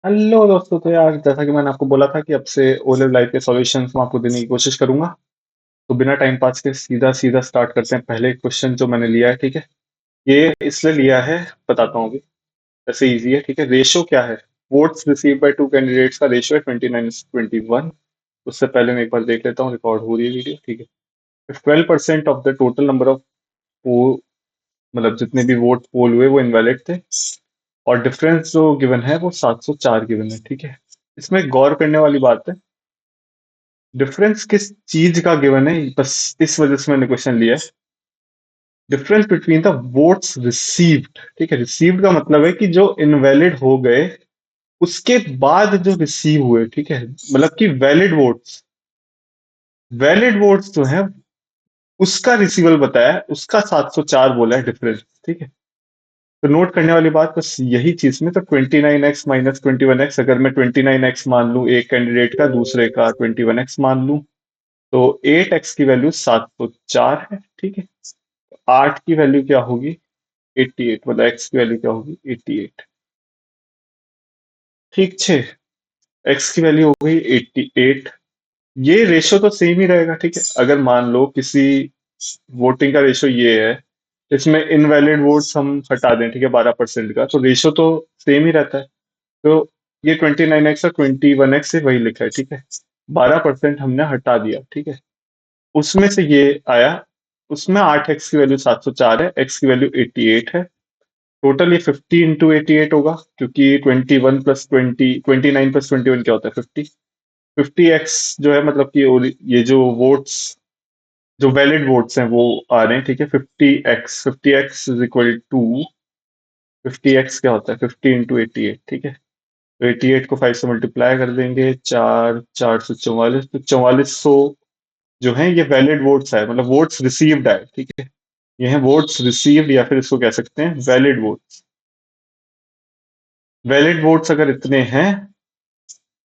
Hello दोस्तों। तो यार, जैसा कि मैंने आपको बोला था कि अब से ओ लेवल लाइफ के सॉल्यूशंस मैं आपको देने की कोशिश करूंगा। तो बिना टाइम पास के सीधा सीधा स्टार्ट करते हैं। पहले क्वेश्चन जो मैंने लिया है, ठीक है, ये इसलिए लिया है, बताता हूँ अभी। ऐसे इजी है, ठीक है। रेशो क्या है? Votes receive by two candidates का रेशो है 29:21। उससे पहले मैं एक बार देख लेता हूँ, रिकॉर्ड हो रही है वीडियो, ठीक है। 12% of the total number of, मतलब जितने भी वोट पोल हुए वो इनवैलिड थे। और डिफरेंस जो गिवन है वो 704 गिवन है, ठीक है। इसमें गौर करने वाली बात है, डिफरेंस किस चीज का गिवन है, बस इस वजह से मैंने क्वेश्चन लिया है। Difference between the votes received, ठीक है। रिसीव्ड का मतलब है कि जो इनवैलिड हो गए उसके बाद जो रिसीव हुए, ठीक है, मतलब कि वैलिड वोट्स जो है उसका रिसीवल बताया है, उसका 704 बोला है डिफरेंस, ठीक है। तो नोट करने वाली बात बस यही चीज में, तो 29x माइनस 21x, अगर मैं 29x मान लूं एक कैंडिडेट का, दूसरे का 21x मान लूं, तो 8x की वैल्यू 704 है, ठीक है। 8 की वैल्यू क्या होगी? 88, मतलब x की वैल्यू क्या होगी? 88। ठीक, 6 x की वैल्यू हो गई 88। ये रेशो तो सेम ही रहेगा, ठीक है। अगर मान लो किसी वोटिंग का रेशो ये है, इसमें इनवैलिड वोट्स हम हटा दें, ठीक है, 12% का, तो रेशो तो सेम ही रहता है। तो ये 29x और 21x से वही लिखा है, ठीक है। 12% हमने हटा दिया, ठीक है। उसमें से ये आया, उसमें 8x की वैल्यू 704 है, x की वैल्यू 88 है। टोटल ये 50 × 88 होगा, क्योंकि 29 + 21 क्या होता है? 50। 50x जो है, मतलब कि ये जो वोट्स, जो वैलिड वोट्स हैं वो आ रहे हैं, ठीक है। 50x क्या होता है? 50 × 88, ठीक है। तो 88 को 5 से मल्टीप्लाई कर देंगे, 4 444, तो 4400 जो है ये वैलिड वोट्स है, मतलब वोट्स रिसीव्ड है, ठीक है। ये है वोट्स रिसीव्ड, या फिर इसको कह सकते हैं वैलिड वोट्स। वैलिड वोट्स अगर इतने हैं,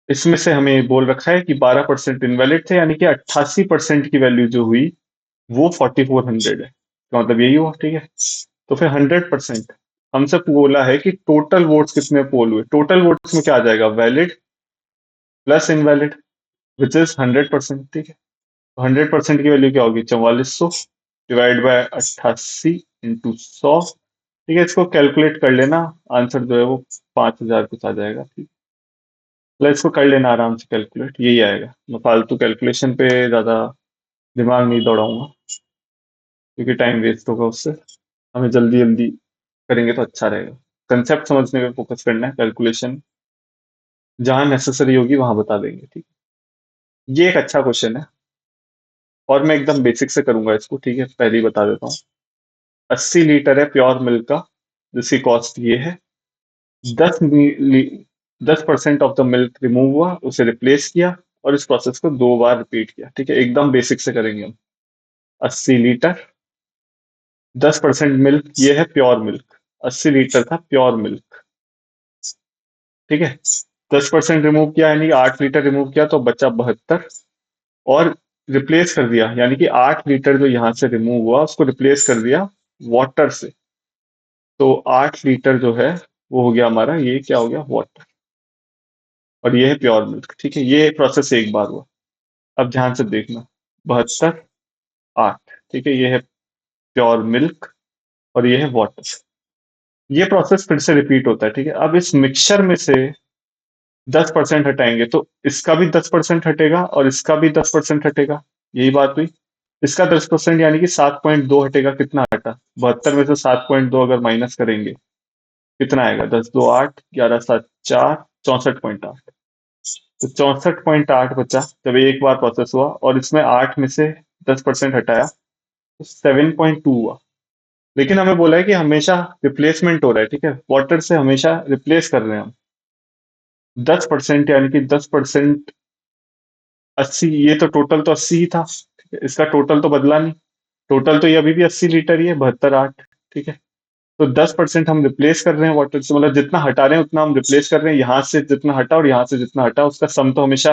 इसमें से हमें बोल रखा है कि 12% इनवैलिड थे, यानी कि 88% की वैल्यू जो हुई वो 4400 है। तो मतलब यही हुआ, ठीक है। तो फिर 100% हमसे बोला है कि टोटल वोट्स कितने पोल हुए। टोटल वोट्स में क्या आ जाएगा? Valid plus invalid, which is 100%, ठीक है। तो 100% की वैल्यू क्या होगी? 4400 डिवाइड बाय 88 × 100, ठीक है। इसको कैलकुलेट कर लेना, आंसर जो है वो 5000 कुछ आ जाएगा, ठीक है। मतलब इसको कर लेना आराम से कैलकुलेट, यही आएगा। मैं फालतू कैलकुलेशन पे ज्यादा दिमाग नहीं दौड़ाऊंगा, क्योंकि टाइम वेस्ट होगा उससे। हमें जल्दी जल्दी करेंगे तो अच्छा रहेगा। कंसेप्ट समझने पे फोकस करना है, कैलकुलेशन जहां नेसेसरी होगी वहां बता देंगे, ठीक है। ये एक अच्छा क्वेश्चन है, और मैं एकदम बेसिक से करूंगा इसको, ठीक है। पहले ही बता देता हूँ। 80 लीटर है प्योर मिल्क का, जिसकी कॉस्ट ये है। 10% ऑफ द मिल्क रिमूव हुआ, उसे रिप्लेस किया, और इस प्रोसेस को 2 बार रिपीट किया, ठीक है। एकदम बेसिक से करेंगे हम। 80 लीटर, 10% मिल्क, ये है प्योर मिल्क। 80 लीटर था प्योर मिल्क, ठीक है। 10% रिमूव किया, यानी कि 8 लीटर रिमूव किया, तो बचा 72। और रिप्लेस कर दिया, यानी कि 8 लीटर जो यहां से रिमूव हुआ उसको रिप्लेस कर दिया वाटर से। तो 8 लीटर जो है वो हो गया हमारा, ये क्या हो गया? वाटर। और ये है प्योर मिल्क, ठीक है। ये प्रोसेस एक बार हुआ। अब ध्यान से देखना, 72, 8, ठीक है। ये है प्योर मिल्क, और ये है वाटर। ये प्रोसेस फिर से रिपीट होता है, ठीक है। अब इस मिक्सचर में से 10% हटाएंगे, तो इसका भी 10% हटेगा, और इसका भी 10% हटेगा। यही बात हुई। इसका 10% यानी कि 7.2 हटेगा। कितना हटा? 72 में से 7.2 अगर माइनस करेंगे, कितना आएगा? 10 2 8, 11 7 4, 64.8। तो 64.8 बचा जब एक बार प्रोसेस हुआ, और इसमें 8 में से 10% हटाया, तो 7.2 हुआ। लेकिन हमें बोला है कि हमेशा रिप्लेसमेंट हो रहा है, ठीक है। वाटर से हमेशा रिप्लेस कर रहे हैं हम। 10%, यानी कि 10%, 80, ये तो टोटल तो 80 ही था, ठीक है? इसका टोटल तो बदला नहीं। टोटल तो ये अभी भी 80 लीटर ही है, 72 8, ठीक है। तो 10% हम रिप्लेस कर रहे हैं वाटर से, मतलब जितना हटा रहे हैं उतना हम रिप्लेस कर रहे हैं। यहाँ से जितना हटा और यहाँ से जितना हटा, उसका सम तो हमेशा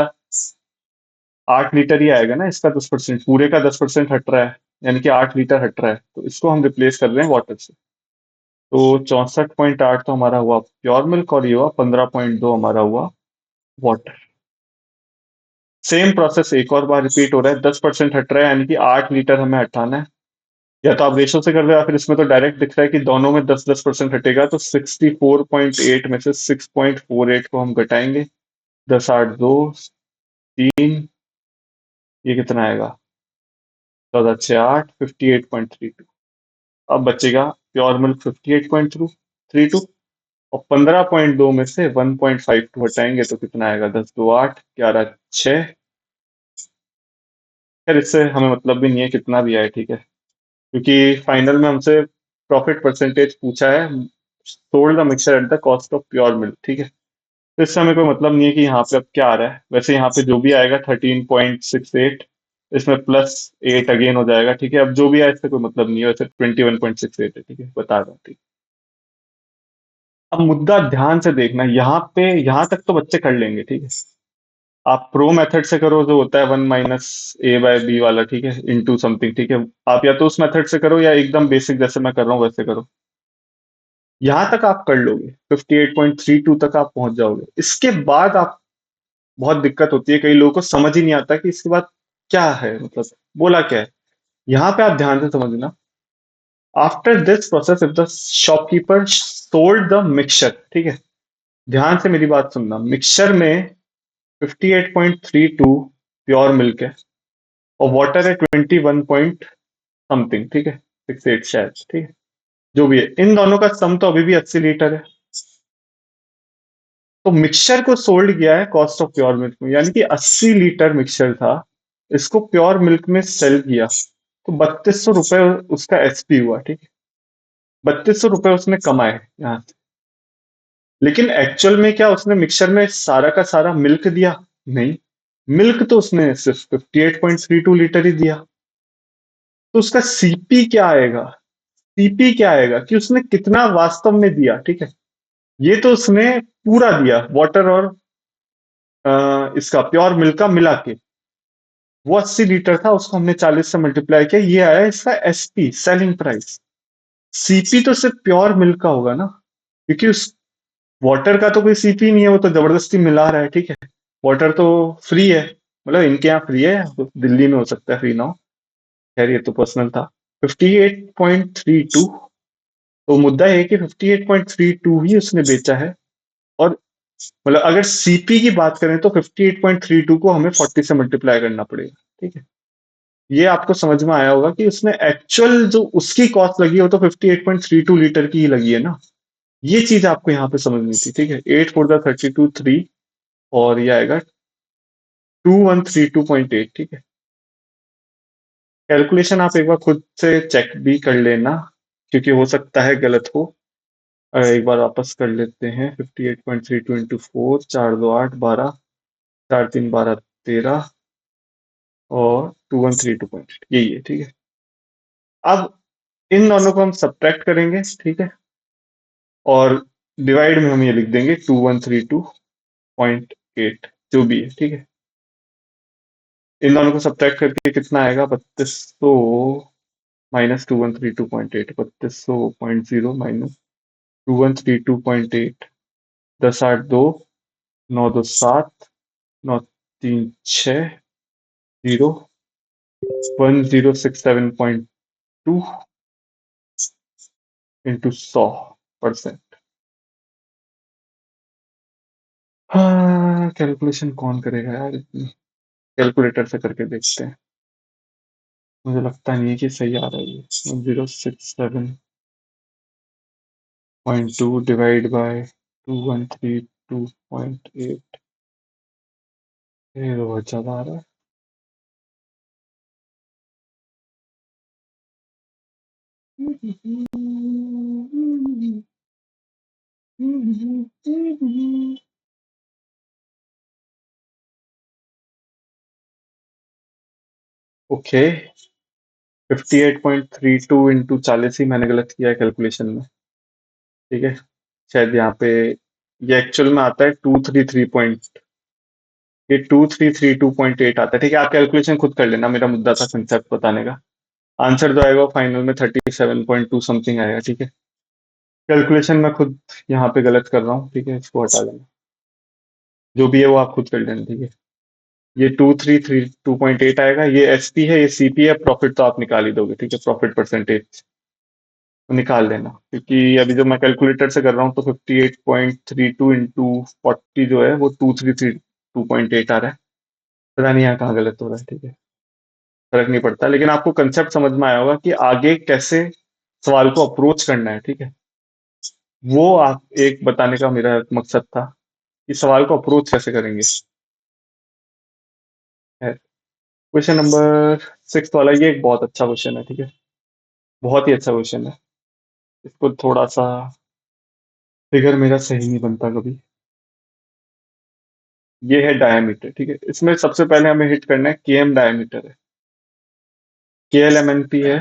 8 लीटर ही आएगा ना। इसका 10%, पूरे का 10% हट रहा है, यानी कि 8 लीटर हट रहा है, तो इसको हम रिप्लेस कर रहे हैं वाटर से। तो 64.8 तो हमारा हुआ प्योर मिल्क, और ये हुआ 15.2 हमारा हुआ वाटर। सेम प्रोसेस एक और बार रिपीट हो रहा है, 10% हट रहा है, यानी कि 8 लीटर हमें हटाना है। या तो आप रेशो से कर रहे हो, या फिर इसमें तो डायरेक्ट दिख रहा है कि दोनों में 10-10% हटेगा, तो 64.8 में से 6.48 को हम घटाएंगे। 10, 8, 2, 3, ये कितना आएगा? 14, 6, 8, 58.32। अब बचेगा प्योर मिल्क 58.32, और 15.2 में से 1.52 हटाएंगे तो कितना आएगा? 10, 2, 8, 11, 6। यार इससे हमें मतलब भी नहीं है कितना भी आए, ठीक है, क्योंकि फाइनल में हमसे प्रॉफिट परसेंटेज पूछा है, sold the mixture at the cost of pure milk, ठीक है। तो इससे हमें कोई मतलब नहीं है कि यहाँ पे अब क्या आ रहा है। वैसे यहाँ पे जो भी आएगा 13.68, इसमें +8 अगेन हो जाएगा, ठीक है। अब जो भी आए इससे कोई मतलब नहीं है, वैसे 21.68 है, ठीक है, बता रहा हूँ, ठीक। अब मुद्दा ध्यान से देखना, यहाँ पे यहाँ तक तो बच्चे कर लेंगे, ठीक है। आप प्रो मेथड से करो, जो होता है 1 - a/b वाला, ठीक है, इंटू समथिंग, ठीक है। आप या तो उस मेथड से करो, या एकदम बेसिक जैसे मैं कर रहा हूँ वैसे करो। यहां तक आप कर लोगे, 58.32 तक आप पहुंच जाओगे। इसके बाद आप, बहुत दिक्कत होती है, कई लोगों को समझ ही नहीं आता कि इसके बाद क्या है, मतलब बोला क्या है। यहाँ पे आप ध्यान से समझना, after this process if the shopkeeper sold the mixture, ठीक है, ध्यान से मेरी बात सुनना, मिक्सचर में 58.32 प्योर मिल्क है, और वाटर है 21 पॉइंट समथिंग, ठीक है, 68 शायद, ठीक है, जो भी है, इन दोनों का सम तो अभी भी 80 लीटर है। तो मिक्सचर को सोल्ड किया है कॉस्ट ऑफ प्योर मिल्क में, यानी कि 80 लीटर मिक्सचर था, इसको प्योर मिल्क में सेल किया, तो 3200 रुपए उसका एसपी हुआ, ठीक है। 3200 रुपए उसने कमाए यहाँ से। लेकिन एक्चुअल में क्या उसने मिक्सचर में सारा का सारा मिल्क दिया? नहीं, मिल्क तो उसने सिर्फ 58.32 लीटर ही दिया। तो उसका सीपी क्या आएगा? सीपी क्या आएगा कि उसने कितना वास्तव में दिया, ठीक है। ये तो उसने पूरा दिया, वाटर और इसका प्योर मिल्क का मिला के। वो 80 लीटर था, उसको हमने 40 से मल्टीप्लाई किया, ये आया इसका एसपी, सेलिंग प्राइस। सीपी तो सिर्फ प्योर मिल्क का होगा ना, क्योंकि उस वाटर का तो कोई सीपी नहीं है, वो तो जबरदस्ती मिला रहा है, ठीक है। वाटर तो फ्री है, मतलब इनके यहाँ फ्री है, तो दिल्ली में हो सकता है फ्री ना हो, खैर ये तो पर्सनल था। 58.32, तो मुद्दा है कि 58.32 ही उसने बेचा है। और मतलब अगर सीपी की बात करें तो 58.32 को हमें 40 से मल्टीप्लाई करना पड़ेगा, ठीक है। ये आपको समझ में आया होगा कि उसने एक्चुअल जो उसकी कॉस्ट लगी है वो तो 58.32 लीटर की ही लगी है ना। ये चीज आपको यहाँ पे समझनी थी, ठीक है। 8 4 32 3, और ये आएगा 2132.8, ठीक है। कैलकुलेशन आप एक बार खुद से चेक भी कर लेना, क्योंकि हो सकता है गलत हो। एक बार वापस कर लेते हैं, 58.32 इंटू 4, 4 2 8 12, 4 3 12 13, और 2132.8, यही है, ठीक है। अब इन दोनों को हम सब्ट्रैक्ट करेंगे, ठीक है, और डिवाइड में हम ये लिख देंगे 2132.8, जो भी है, ठीक है। इन दोनों को सब्ट्रैक्ट करके कितना आएगा? 3200 - 2132.8, 3200.0 - 2132.8, 10 8 2, 9 2 7, 9 3 6 0, 1067.2 इंटू 100%। हाँ, कैलकुलेशन कौन करेगा यार इतनी, कैलकुलेटर से करके देखते हैं। मुझे लगता नहीं है कि सही आ रहा है ये। 1067.2 डिवाइड बाय 2132.8, ये तो बहुत ज्यादा आ रहा है। ओके, 58.32 इंटू 40 ही मैंने गलत किया है कैलकुलेशन में, ठीक है। शायद यहाँ पे ये एक्चुअल में आता है 233 ये 2332.8 आता है, ठीक है। आप कैलकुलेशन खुद कर लेना, मेरा मुद्दा था कंसेप्ट बताने का। आंसर जो आएगा फाइनल में 37.2 समथिंग आएगा, ठीक है। कैलकुलेशन मैं खुद यहाँ पे गलत कर रहा हूँ, ठीक है, इसको हटा देना। जो भी है वो आप खुद कर लेना, ठीक है। ये 233 2.8 आएगा, ये एसपी है, ये सीपी है, प्रॉफिट तो आप निकाल ही दोगे, ठीक है, प्रॉफिट परसेंटेज तो निकाल लेना, क्योंकि अभी जो मैं कैलकुलेटर से कर रहा हूँ तो 58.32 इंटू 40 जो है वो 233 2.8 आ रहा है। पता नहीं यहाँ कहाँ गलत हो रहा है, ठीक है, फर्क नहीं पड़ता, लेकिन आपको कंसेप्ट समझ में आया होगा कि आगे कैसे सवाल को अप्रोच करना है, ठीक है। वो आप एक बताने का मेरा मकसद था कि सवाल को अप्रोच कैसे करेंगे। क्वेश्चन नंबर 6 वाला, ये एक बहुत अच्छा क्वेश्चन है, ठीक है, बहुत ही अच्छा क्वेश्चन है। इसको थोड़ा सा फिगर मेरा सही नहीं बनता कभी। ये है डायमीटर, ठीक है, इसमें सबसे पहले हमें हिट करना है केएम डायमीटर है, के एल एम एन पी है,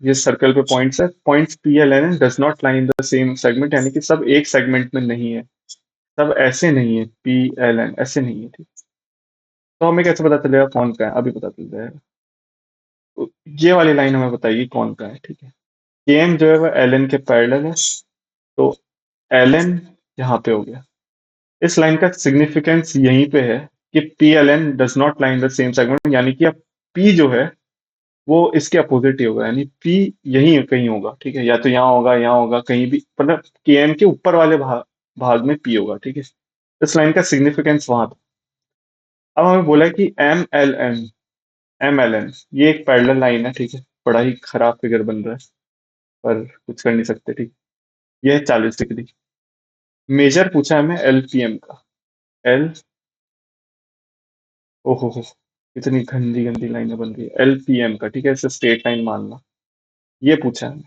ये सर्कल पे पॉइंट्स है, points P L N does not line in the same segment, यानी कि सब एक सेगमेंट में नहीं है, सब ऐसे नहीं है, पी एल एन ऐसे नहीं है, ठीक। तो हमें कैसे पता चलेगा कौन का है, अभी पता चल जाएगा। तो ये वाली लाइन हमें बताइए कौन का है, ठीक है। के एम जो है वो एल एन के पैरेलल है, तो एल एन यहाँ पे हो गया। इस लाइन का सिग्निफिकेंस यहीं पे है कि P L N does not line the same segment, यानी कि अब पी जो है वो इसके अपोजिट ही होगा, यानी पी यहीं कहीं होगा, ठीक है, या तो यहाँ होगा कहीं भी, मतलब के एम के ऊपर वाले भाग में पी होगा, ठीक है। इस लाइन का सिग्निफिकेंस वहां था। अब हमें बोला है कि एम एल एन ये एक पैरेलल लाइन है, ठीक है, बड़ा ही खराब फिगर बन रहा है, पर कुछ कर नहीं सकते, ठीक। यह है 40 डिग्री। मेजर पूछा है हमें एल पी एम का। एल, ओहो हो, इतनी गंदी गंदी लाइनें बन रही है, एल पी एम का, ठीक है, इसे स्ट्रेट लाइन मानना। ये पूछा है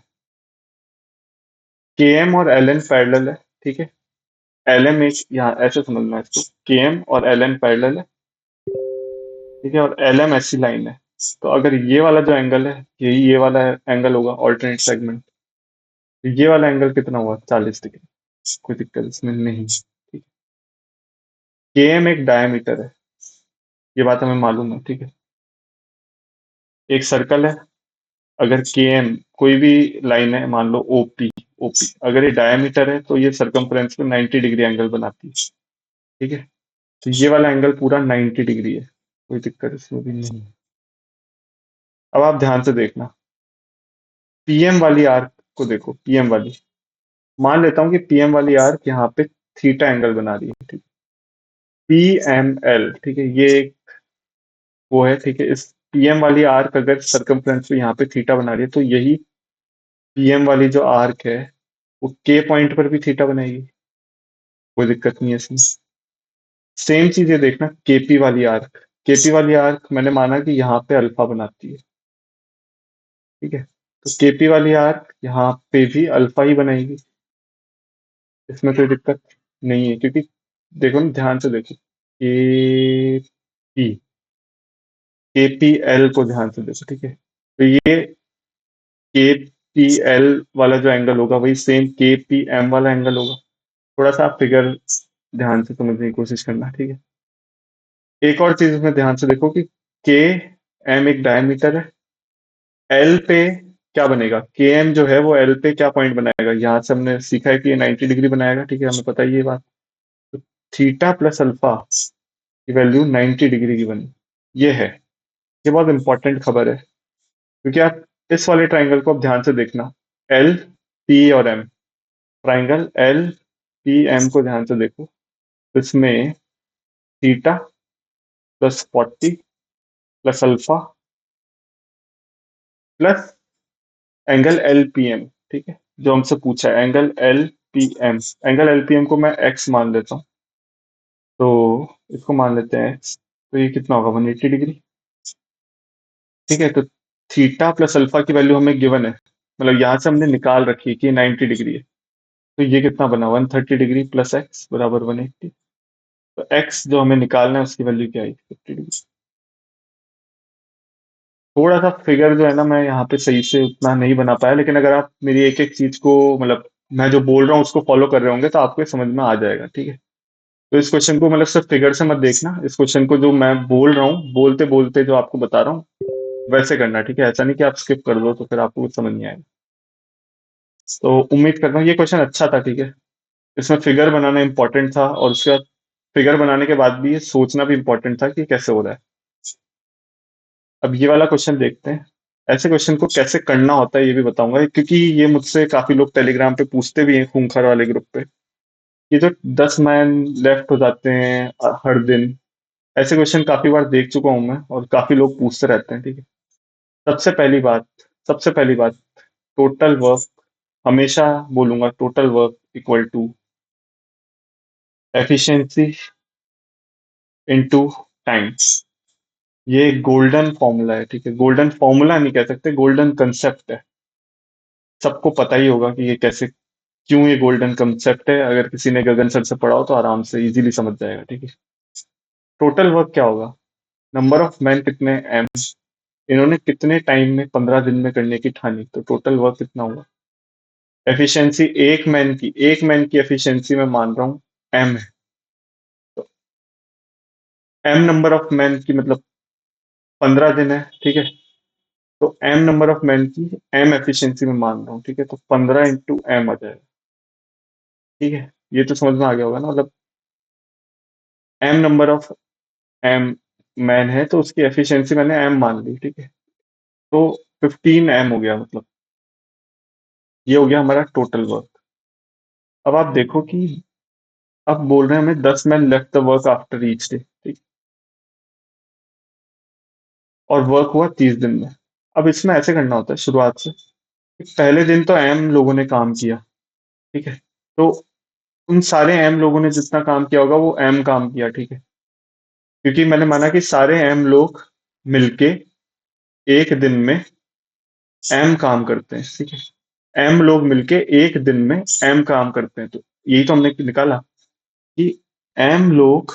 के एम और एल एन पैरेलल है, ठीक है। एल एम एक यहाँ ऐसे समझना है इसको, के एम और एल एन पैरेलल है, ठीक है, और एल एम ऐसी लाइन है। तो अगर ये वाला जो एंगल है, यही ये वाला एंगल होगा ऑल्टरनेट सेगमेंट, तो ये वाला एंगल कितना हुआ, 40 डिग्री। कोई दिक्कत इसमें नहीं, ठीक। के एम एक डायमीटर है, ये बात हमें मालूम है, ठीक है। एक सर्कल है, अगर के एम कोई भी लाइन है, मान लो ओपी, ओपी अगर ये डायमीटर है तो ये सरकमफ्रेंस में 90 डिग्री एंगल बनाती है, ठीक है। तो ये वाला एंगल पूरा 90 डिग्री है, कोई दिक्कत इसमें भी नहीं है। अब आप ध्यान से देखना, पीएम वाली आर्क को देखो, पीएम वाली, मान लेता हूँ कि पीएम वाली आर्क यहाँ पे थीटा एंगल बना रही है, ठीक। पी एम एल, ठीक है, ये एक वो है, ठीक है। इस पीएम वाली आर्क अगर सरकमफ्रेंस पे यहाँ पे थीटा बना रही है, तो यही पीएम वाली जो आर्क है वो के पॉइंट पर भी थीटा बनाएगी, कोई दिक्कत नहीं है इसमें। सेम चीज ये देखना, केपी वाली आर्क, केपी वाली आर्क मैंने माना कि यहाँ पे अल्फा बनाती है, ठीक है। तो केपी वाली आर्क यहाँ पे भी अल्फा ही बनाएगी, इसमें कोई दिक्कत नहीं है, क्योंकि देखो ना, ध्यान से देखो, के पी, के पी एल को ध्यान से देखो, ठीक है। तो ये के पी एल वाला जो एंगल होगा वही सेम के पी एम वाला एंगल होगा। थोड़ा सा आप फिगर ध्यान से समझने की कोशिश करना, ठीक है। एक और चीज इसमें ध्यान से देखो कि के एम एक डायमीटर है, एल पे क्या बनेगा, के एम जो है वो एल पे क्या पॉइंट बनाएगा, यहाँ से हमने सीखा है कि ये 90 डिग्री बनाएगा, ठीक है, हमें पता ही ये बात। तो थीटा प्लस अल्फा की वैल्यू 90 डिग्री की बनी, ये है, ये बहुत इंपॉर्टेंट खबर है, क्योंकि आप इस वाले ट्राइंगल को आप ध्यान से देखना, एल पी और M, triangle L P M को ध्यान से देखो, इसमें theta plus 40 plus alpha plus angle L P M, ठीक है, जो हमसे पूछा है angle L P M. Angle L P M को मैं एक्स मान लेता हूँ, तो इसको मान लेते हैं एक्स, तो ये कितना होगा, 180 डिग्री, ठीक है। तो थीटा प्लस अल्फा की वैल्यू हमें गिवन है, मतलब यहाँ से हमने निकाल रखी है कि 90 डिग्री है, तो ये कितना बना, 130 डिग्री प्लस एक्स बराबर 180। तो एक्स जो हमें निकालना है उसकी वैल्यू क्या आई, 50 डिग्री। थोड़ा सा फिगर जो है ना, मैं यहाँ पे सही से उतना नहीं बना पाया, लेकिन अगर आप मेरी एक एक चीज को, मतलब मैं जो बोल रहा हूँ उसको फॉलो कर रहे होंगे तो आपको ये समझ में आ जाएगा, ठीक है। तो इस क्वेश्चन को मतलब सिर्फ फिगर से मत देखना, इस क्वेश्चन को जो मैं बोल रहा हूँ, बोलते बोलते जो आपको बता रहा हूँ वैसे करना, ठीक है, ऐसा नहीं कि आप स्किप कर दो तो फिर आपको कुछ समझ नहीं आएगा। तो उम्मीद करता हूँ ये क्वेश्चन अच्छा था, ठीक है। इसमें फिगर बनाना इंपॉर्टेंट था, और उसके बाद फिगर बनाने के बाद भी ये सोचना भी इंपॉर्टेंट था कि कैसे हो रहा है। अब ये वाला क्वेश्चन देखते हैं। ऐसे क्वेश्चन को कैसे करना होता है ये भी बताऊंगा, क्योंकि ये मुझसे काफी लोग टेलीग्राम पे पूछते भी हैं, खूंखार वाले ग्रुप पे। ये जो 10 मैन लेफ्ट हो जाते हैं हर दिन, ऐसे क्वेश्चन काफी बार देख चुका हूं मैं, और काफी लोग पूछते रहते हैं, ठीक है। सबसे पहली बात सबसे पहली बात, टोटल वर्क, हमेशा बोलूंगा total work equal to efficiency into time. ये गोल्डन फॉर्मूला है, ठीक है। गोल्डन फॉर्मूला नहीं कह सकते, गोल्डन कंसेप्ट है। सबको पता ही होगा कि ये कैसे, क्यों ये गोल्डन कंसेप्ट है। अगर किसी ने गगन सर से पढ़ा हो तो आराम से इजीली समझ जाएगा, ठीक है। टोटल वर्क क्या होगा? नंबर ऑफ मैन कितने, एम। इन्होंने कितने टाइम में 15 दिन में करने की ठानी, तो टोटल वर्क कितना होगा। एफिशिएंसी एक मैन की एफिशिएंसी मैं मान रहा हूँ एम है। तो एम नंबर ऑफ मैन की मतलब 15 दिन है, ठीक है। तो एम नंबर ऑफ मैन की एम एफिशिएंसी में मान रहा हूँ, ठीक है। तो 15 इंटू एम आ जाएगा, ठीक है। ये तो समझ में आ गया होगा ना, मतलब M number of M man है, तो उसकी एफिशिएंसी मैंने एम मान ली, ठीक है। तो 15 एम हो गया, मतलब ये हो गया हमारा टोटल वर्क। अब आप देखो कि अब बोल रहे हैं हमें 10 man left the work after each day, ठीक। और वर्क हुआ 30 दिन में। अब इसमें ऐसे करना होता है शुरुआत से कि पहले दिन तो एम लोगों ने काम किया, ठीक है। तो उन सारे एम लोगों ने जितना काम किया होगा वो एम काम किया, ठीक है। क्योंकि मैंने माना कि सारे एम लोग मिलके एक दिन में एम काम करते हैं, ठीक है। एम लोग मिलके एक दिन में एम काम करते हैं, तो यही तो हमने निकाला कि एम लोग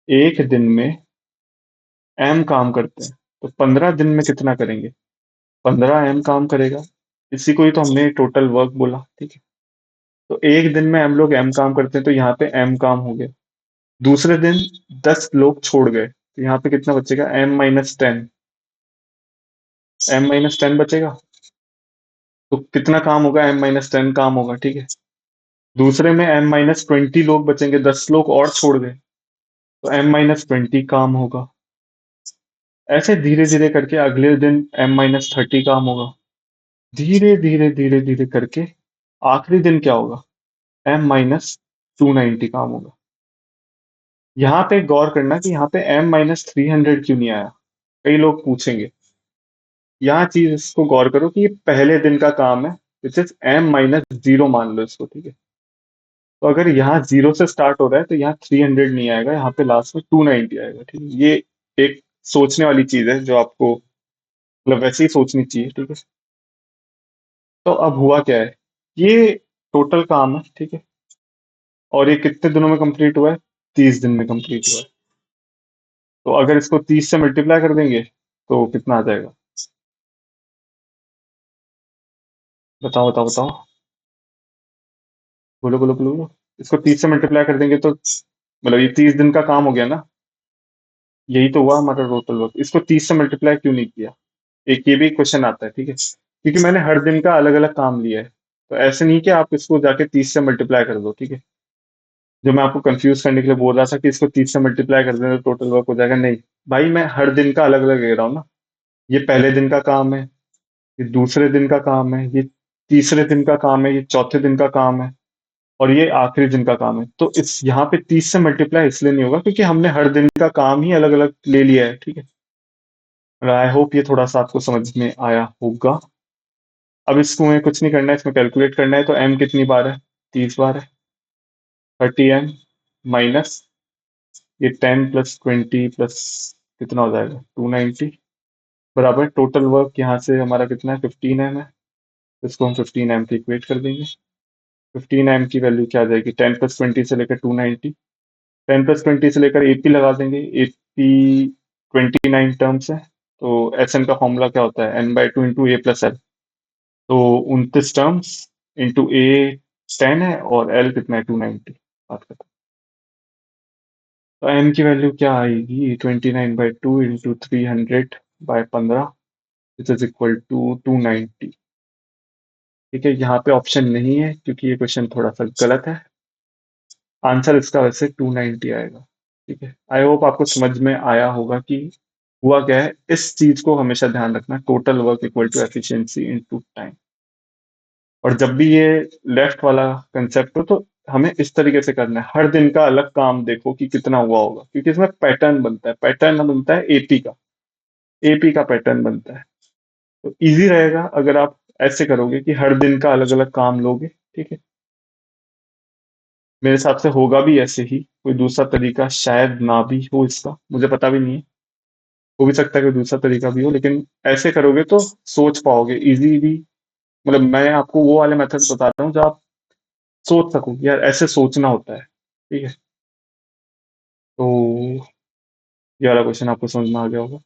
एक दिन में एम काम करते हैं, तो 15 दिन में कितना करेंगे? 15 एम काम करेगा। इसी को ही तो हमने टोटल वर्क बोला, ठीक है। तो एक दिन में एम लोग एम काम करते हैं, तो यहाँ पे एम काम हो गया। दूसरे दिन 10 लोग छोड़ गए, तो यहाँ पे कितना बचेगा? M-10। M-10 बचेगा। तो कितना काम होगा? M-10 काम होगा, ठीक है। दूसरे में M-20 लोग बचेंगे, 10 लोग और छोड़ गए, तो M-20 काम होगा। ऐसे धीरे धीरे करके अगले दिन M-30 काम होगा। धीरे धीरे धीरे धीरे करके आखिरी दिन क्या होगा? M-290 काम होगा। यहाँ पे गौर करना कि यहाँ पे M-300 क्यों नहीं आया, कई लोग पूछेंगे। यहाँ चीज इसको गौर करो कि ये पहले दिन का काम है, विच इज M-0 मान लो इसको, ठीक है। तो अगर यहाँ 0 से स्टार्ट हो रहा है तो यहाँ 300 नहीं आएगा, यहाँ पे लास्ट में 290 आएगा, ठीक है। ये एक सोचने वाली चीज है जो आपको मतलब वैसे ही सोचनी चाहिए, ठीक है। तो अब हुआ क्या है, ये टोटल काम है, ठीक है। और ये कितने दिनों में कंप्लीट हुआ है? 30 दिन में कंप्लीट हुआ है। तो अगर इसको 30 से मल्टीप्लाई कर देंगे तो कितना आ जाएगा? बताओ बताओ बताओ। बोलो बोलो बोलो बोलो। इसको 30 से मल्टीप्लाई कर देंगे तो मतलब ये 30 दिन का काम हो गया ना। यही तो हुआ हमारा टोटल वर्क। इसको 30 से मल्टीप्लाई क्यों नहीं किया? एक ये भी क्वेश्चन आता है, ठीक है। क्योंकि मैंने हर दिन का अलग अलग काम लिया है, तो ऐसे नहीं कि आप इसको जाके 30 से मल्टीप्लाई कर दो, ठीक है। जो मैं आपको कंफ्यूज करने के लिए बोल रहा था कि इसको 30 से मल्टीप्लाई कर दें तो टोटल वर्क हो जाएगा, नहीं। भाई मैं हर दिन का अलग अलग ले रहा हूँ ना। ये पहले दिन का काम है, ये दूसरे दिन का काम है, ये तीसरे दिन का काम है, ये चौथे दिन का काम है, और ये आखिरी दिन का काम है। तो इस यहाँ पे 30 से मल्टीप्लाई इसलिए नहीं होगा क्योंकि हमने हर दिन का काम ही अलग अलग ले लिया है, ठीक है। आई होप ये थोड़ा सा आपको समझ में आया होगा। अब इसमें कुछ नहीं करना है, इसमें कैलकुलेट करना है। तो एम कितनी बार है? 30 बार है। 30 एम माइनस ये 10 + 20 प्लस कितना हो जाएगा? 290 बराबर टोटल वर्क यहाँ से हमारा कितना है? 15 एम है। इसको हम 15 एम की इक्वेट कर देंगे। 15 एम की वैल्यू क्या आ जाएगी? 10 + 20 से लेकर 290। 10 + 20 से लेकर 80 लगा देंगे। 80 29 टर्म्स है। तो एस एन का फॉर्मूला क्या होता है? N/2 × A + L। तो 29 टर्म्स इंटू ए 10 है और एल कितना है? 290। बात करते हैं। तो एम की वैल्यू क्या आएगी? 29/2 into 300/15 which is equal to 290। ठीक है, यहाँ पे ऑप्शन नहीं है क्योंकि ये क्वेश्चन थोड़ा सा गलत है। आंसर इसका वैसे 290 आएगा। ठीक है, आई होप आपको समझ में आया होगा कि हुआ क्या है। इस चीज को हमेशा ध्यान रखना, total work equal to efficiency into time. और जब भी ये लेफ्ट वाला कंसेप्ट हो तो हमें इस तरीके से करना है, हर दिन का अलग काम देखो कि कितना हुआ होगा, क्योंकि इसमें पैटर्न बनता है, पैटर्न बनता है एपी का, एपी का पैटर्न बनता है। तो इजी रहेगा अगर आप ऐसे करोगे कि हर दिन का अलग अलग काम लोगे। ठीक है, मेरे हिसाब से होगा भी ऐसे ही, कोई दूसरा तरीका शायद ना भी हो, इसका मुझे पता भी नहीं है। हो भी सकता है कोई दूसरा तरीका भी हो, लेकिन ऐसे करोगे तो सोच पाओगे इजी भी। मतलब मैं आपको वो वाले मेथड बता रहा हूँ जो आप सोच सको कि यार ऐसे सोचना होता है। ठीक है, तो ये वाला क्वेश्चन आपको समझ में आ गया होगा।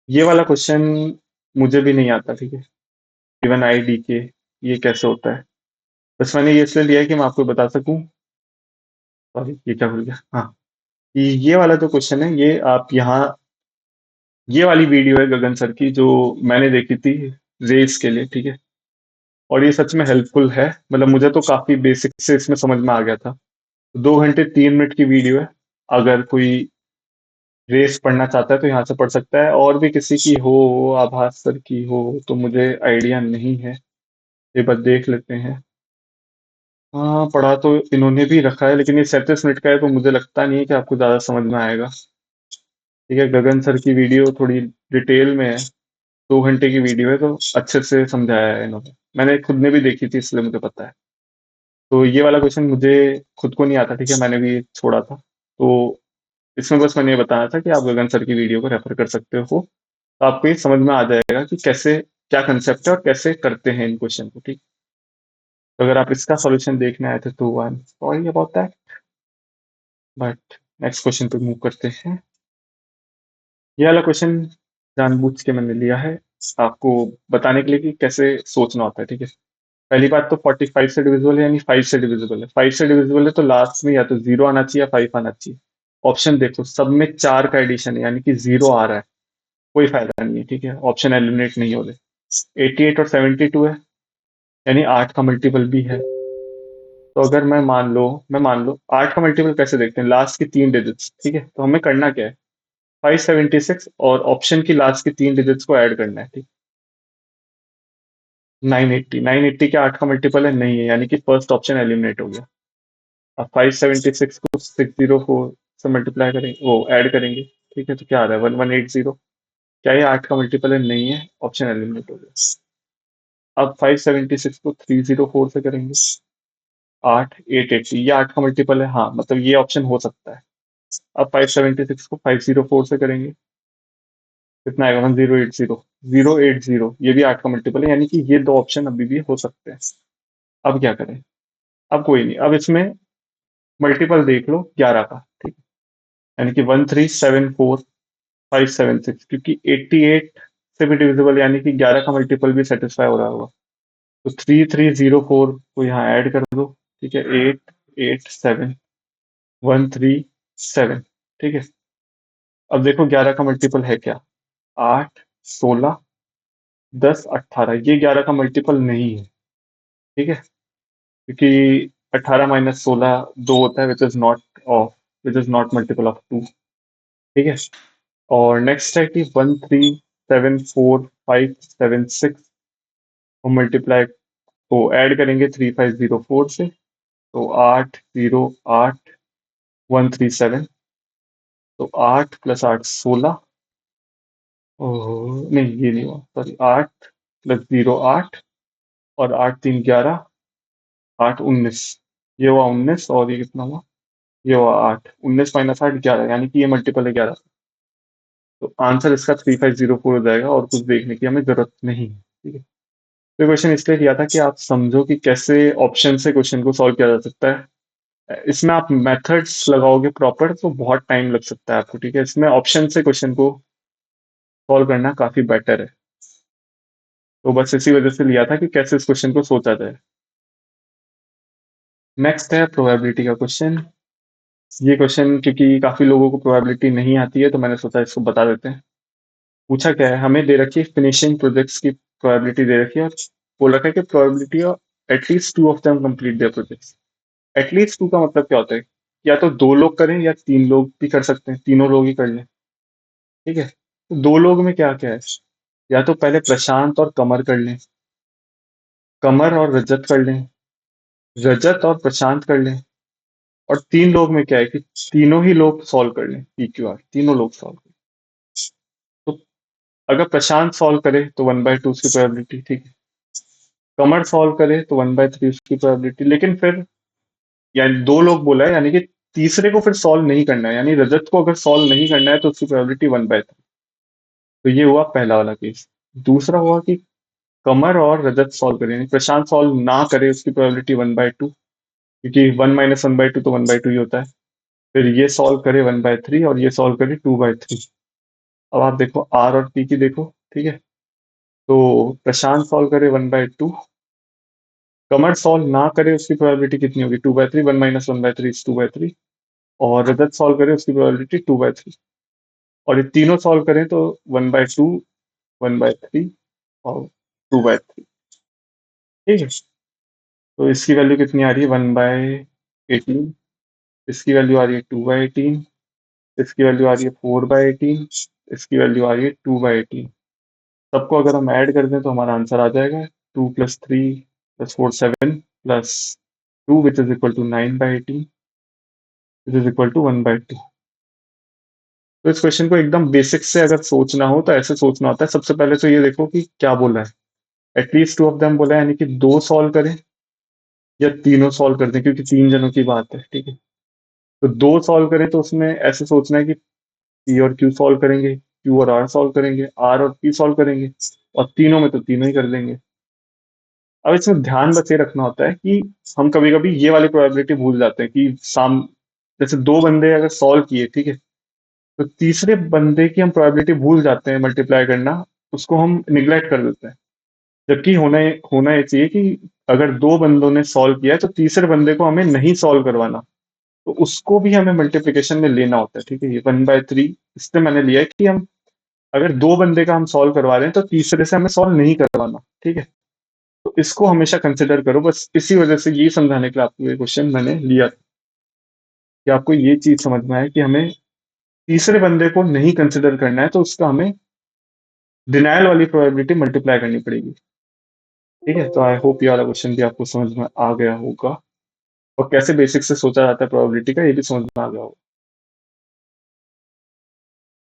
ये वाला क्वेश्चन मुझे भी नहीं आता। ठीक है, इवन आई डी के ये कैसे होता है, बस मैंने ये इसलिए लिया है कि मैं आपको बता सकूं। सॉरी, ये क्या भूल गया, हाँ, ये वाला जो क्वेश्चन है ये आप यहाँ, ये वाली वीडियो है गगन सर की जो मैंने देखी थी रेस के लिए। ठीक है, और ये सच में हेल्पफुल है, मतलब मुझे तो काफी बेसिक से इसमें समझ में आ गया था। 2 घंटे 3 मिनट की वीडियो है, अगर कोई रेस पढ़ना चाहता है तो यहाँ से पढ़ सकता है। और भी किसी की हो, आभास सर की हो, तो मुझे आइडिया नहीं है, ये बस देख लेते हैं। हाँ, पढ़ा तो इन्होंने भी रखा है, लेकिन ये 37 मिनट का है तो मुझे लगता नहीं है कि आपको ज्यादा समझ में आएगा। ठीक है, गगन सर की वीडियो थोड़ी डिटेल में है, 2 घंटे की वीडियो है, तो अच्छे से समझाया है इन्होंने, मैंने खुद ने भी देखी थी इसलिए मुझे पता है। तो ये वाला क्वेश्चन मुझे खुद को नहीं आता। ठीक है, मैंने भी छोड़ा था, तो इसमें बस मैंने ये बताया था कि आप गगन सर की वीडियो को रेफर कर सकते हो, तो आपको ये समझ में आ जाएगा कि कैसे, क्या कंसेप्ट है और कैसे करते हैं इन क्वेश्चन को। ठीक, तो अगर आप इसका सॉल्यूशन देखने आए थे तो I am sorry about that, but next question पे मूव करते हैं। ये वाला क्वेश्चन जानबूझ के मैंने लिया है आपको बताने के लिए कि कैसे सोचना होता है। ठीक है, पहली बात तो 45 से डिविजिबल है, यानी 5 से डिविजिबल है। 5 से डिविजिबल है तो लास्ट में या तो 0 आना चाहिए या 5 आना चाहिए। ऑप्शन देखो, सब में 4 का एडिशन है, यानी कि 0 आ रहा है, कोई फायदा नहीं है। ठीक है, ऑप्शन एलिमिनेट नहीं हो रहे। 88 और 72 है, यानी 8 का मल्टीपल भी है। तो अगर मैं मान लो 8 का मल्टीपल कैसे देखते हैं, लास्ट की 3 डिजिट्स। ठीक है, तो हमें करना क्या है, 576 और ऑप्शन की लास्ट की 3 डिजिट्स को ऐड करना है। ठीक, 980, 980 के 8 का मल्टीपल है, नहीं है, यानी कि फर्स्ट ऑप्शन एलिमिनेट हो गया। अब 576 को 604 से मल्टीप्लाई करेंगे, वो ऐड करेंगे। ठीक है, तो क्या आ रहा है, 1180। क्या ये 8 का मल्टीपल है, नहीं है, ऑप्शन एलिमिनेट हो गया। अब 576 को 304 से करेंगे, 8 880, ये 8 का मल्टीपल है, हाँ, मतलब ये ऑप्शन हो सकता है। अब 576 को 504 से करेंगे, कितना आएगा, 1080, 080, ये भी 8 का मल्टीपल है, यानी कि ये दो ऑप्शन अभी भी हो सकते हैं। अब क्या करें, अब कोई नहीं, अब इसमें मल्टीपल देख लो 11 का। ठीक है, यानी कि 1374576, क्योंकि 88 से भी डिविजिबल, यानी कि 11 का मल्टीपल भी सेटिस्फाई हो रहा होगा। तो 3304 को यहाँ ऐड कर दो। ठीक है, 887137। ठीक है, अब देखो 11 का मल्टीपल है क्या, 8, 16, 10, 18, ये 11 का मल्टीपल नहीं है। ठीक है, क्योंकि 18 - 16 2 होता है, which is not multiple of 2। ठीक है, और नेक्स्ट है कि 1374576 को मल्टीप्लाई, को ऐड करेंगे 3504 से, तो 808137। तो 8 + 8 16, ओह नहीं ये नहीं हुआ, सॉरी, 8 + 0 8, और 8 3 11, 8 19, ये हुआ 19, और ये कितना हुआ, ये हुआ 8, 19 - 8 11, यानी कि ये मल्टीपल है 11। तो आंसर इसका 3504 हो जाएगा, और कुछ देखने की हमें जरूरत नहीं है। ठीक है, तो क्वेश्चन इसलिए किया था कि आप समझो कि कैसे ऑप्शन से क्वेश्चन को सॉल्व किया जा सकता है। इसमें आप मेथड्स लगाओगे प्रॉपर तो बहुत टाइम लग सकता है आपको। ठीक है, इसमें ऑप्शन से क्वेश्चन को सॉल्व करना काफी बेटर है। तो बस इसी वजह से लिया था कि कैसे इस क्वेश्चन को सोचा जाए। नेक्स्ट है प्रोबेबिलिटी का क्वेश्चन। ये क्वेश्चन क्योंकि काफी लोगों को प्रोबेबिलिटी नहीं आती है, तो मैंने सोचा इसको बता देते हैं। पूछा क्या है, हमें दे रखी है फिनिशिंग प्रोजेक्ट्स की प्रोबेबिलिटी दे रखी है, बोल रखा है कि probability of at least two of them complete their projects. At least to का मतलब क्या होता है? या तो दो लोग करें या तीन लोग भी कर सकते हैं, तीनों लोग ही कर लें। ठीक है, तो दो लोग में क्या क्या है? या तो पहले प्रशांत और कमर कर लें, कमर और रजत कर लें, रजत और प्रशांत कर लें, और तीन लोग में क्या है कि तीनों ही लोग सॉल्व कर लें, PQR तीनों लोग सॉल्व कर लें। तो अगर प्रशांत सॉल्व करे तो 1/2 उसकी प्रोबेबिलिटी, ठीक है। कमर सॉल्व करे तो 1/3 उसकी प्रोबेबिलिटी, लेकिन फिर यानी दो लोग बोला है, यानी कि तीसरे को फिर सॉल्व नहीं करना है, यानी रजत को अगर सॉल्व नहीं करना है तो उसकी प्रोबेबिलिटी 1/3। तो ये हुआ पहला वाला केस। दूसरा हुआ कि कमर और रजत सॉल्व करें, यानी प्रशांत सॉल्व ना करे, उसकी प्रोबेबिलिटी 1/2, क्योंकि 1 - 1/2 तो 1/2 ही होता है। फिर ये सॉल्व करे 1/3 और ये सॉल्व करे 2/3। अब आप देखो आर और पी की देखो, ठीक है। तो प्रशांत सॉल्व करे 1/2, कमर सॉल्व ना करे, उसकी प्रोबेबिलिटी कितनी होगी? 2/3, 1 - 1/3 इज 2/3। और रजत सॉल्व करे, उसकी प्रोबेबिलिटी 2/3। और ये तीनों सॉल्व करें तो 1/2, 1/3 और 2/3। ठीक है, तो इसकी वैल्यू कितनी आ रही है? 1/18। इसकी वैल्यू आ रही है 2/18। इसकी वैल्यू आ रही है 4/18। इसकी वैल्यू आ रही है 2/18। सबको अगर हम ऐड कर दें तो हमारा आंसर आ जाएगा 2 + 3 + 4 7 plus 2 which is equal to 9/18 which is equal to 1/2। तो इस क्वेश्चन को एकदम बेसिक से अगर सोचना हो तो ऐसे सोचना होता है। सबसे पहले तो ये देखो कि क्या बोला है। एटलीस्ट टू ऑफ देम बोला है, यानी कि दो सॉल्व करें या तीनों सॉल्व कर दें, क्योंकि तीन जनों की बात है। ठीक है, तो दो सॉल्व करें तो उसमें ऐसे सोचना है कि पी और क्यू सॉल्व करेंगे, क्यू और आर सॉल्व करेंगे, आर और पी सॉल्व करेंगे, और तीनों में तो तीनों ही कर देंगे। अब इसमें ध्यान बस ये रखना होता है कि हम कभी कभी ये वाली प्रोबेबिलिटी भूल जाते हैं कि जैसे दो बंदे अगर सॉल्व किए, ठीक है, तो तीसरे बंदे की हम प्रोबेबिलिटी भूल जाते हैं मल्टीप्लाई करना, उसको हम निग्लेक्ट कर देते हैं। जबकि होना होना ये चाहिए कि अगर दो बंदों ने सॉल्व किया है तो तीसरे बंदे को हमें नहीं सॉल्व करवाना, तो उसको भी हमें मल्टीप्लिकेशन में लेना होता है। ठीक है, ये 1/3 इससे मैंने लिया है कि हम अगर दो बंदे का हम सॉल्व करवा रहे हैं तो तीसरे से हमें सॉल्व नहीं करवाना। ठीक है, तो इसको हमेशा कंसिडर करो। बस इसी वजह से ये समझाने के लिए आपको ये क्वेश्चन मैंने लिया था, कि आपको ये चीज समझना है कि हमें तीसरे बंदे को नहीं कंसिडर करना है, तो उसका हमें डिनायल वाली प्रोबेबिलिटी मल्टीप्लाई करनी पड़ेगी। ठीक है, तो आई होप ये वाला क्वेश्चन भी आपको समझ में आ गया होगा, और कैसे बेसिक से सोचा जाता है प्रोबेबिलिटी का, ये भी समझ में आ गया होगा।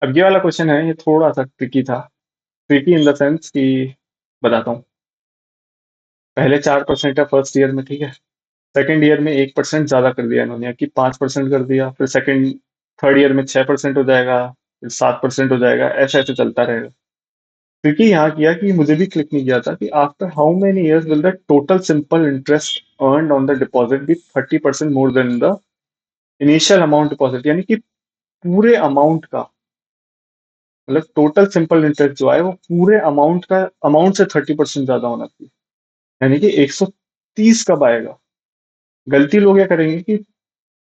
अब ये वाला क्वेश्चन है, ये थोड़ा सा ट्रिकी था। ट्रिकी इन द सेंस कि, बताता हूँ। पहले 4% है फर्स्ट ईयर में, ठीक है। सेकेंड ईयर में 1% ज्यादा कर दिया इन्होंने, कि 5% कर दिया। फिर थर्ड ईयर में 6% हो जाएगा, फिर 7% हो जाएगा, ऐसे ऐसे चलता रहेगा। क्योंकि यहाँ किया कि मुझे भी क्लिक नहीं किया था कि after how many years will the total simple interest earn on the deposit be 30% more than the initial amount deposit, यानी कि पूरे अमाउंट का, मतलब टोटल सिंपल इंटरेस्ट जो है वो पूरे अमाउंट से 30% ज्यादा होना चाहिए। यानी कि 130 कब आएगा? गलती लोग क्या करेंगे कि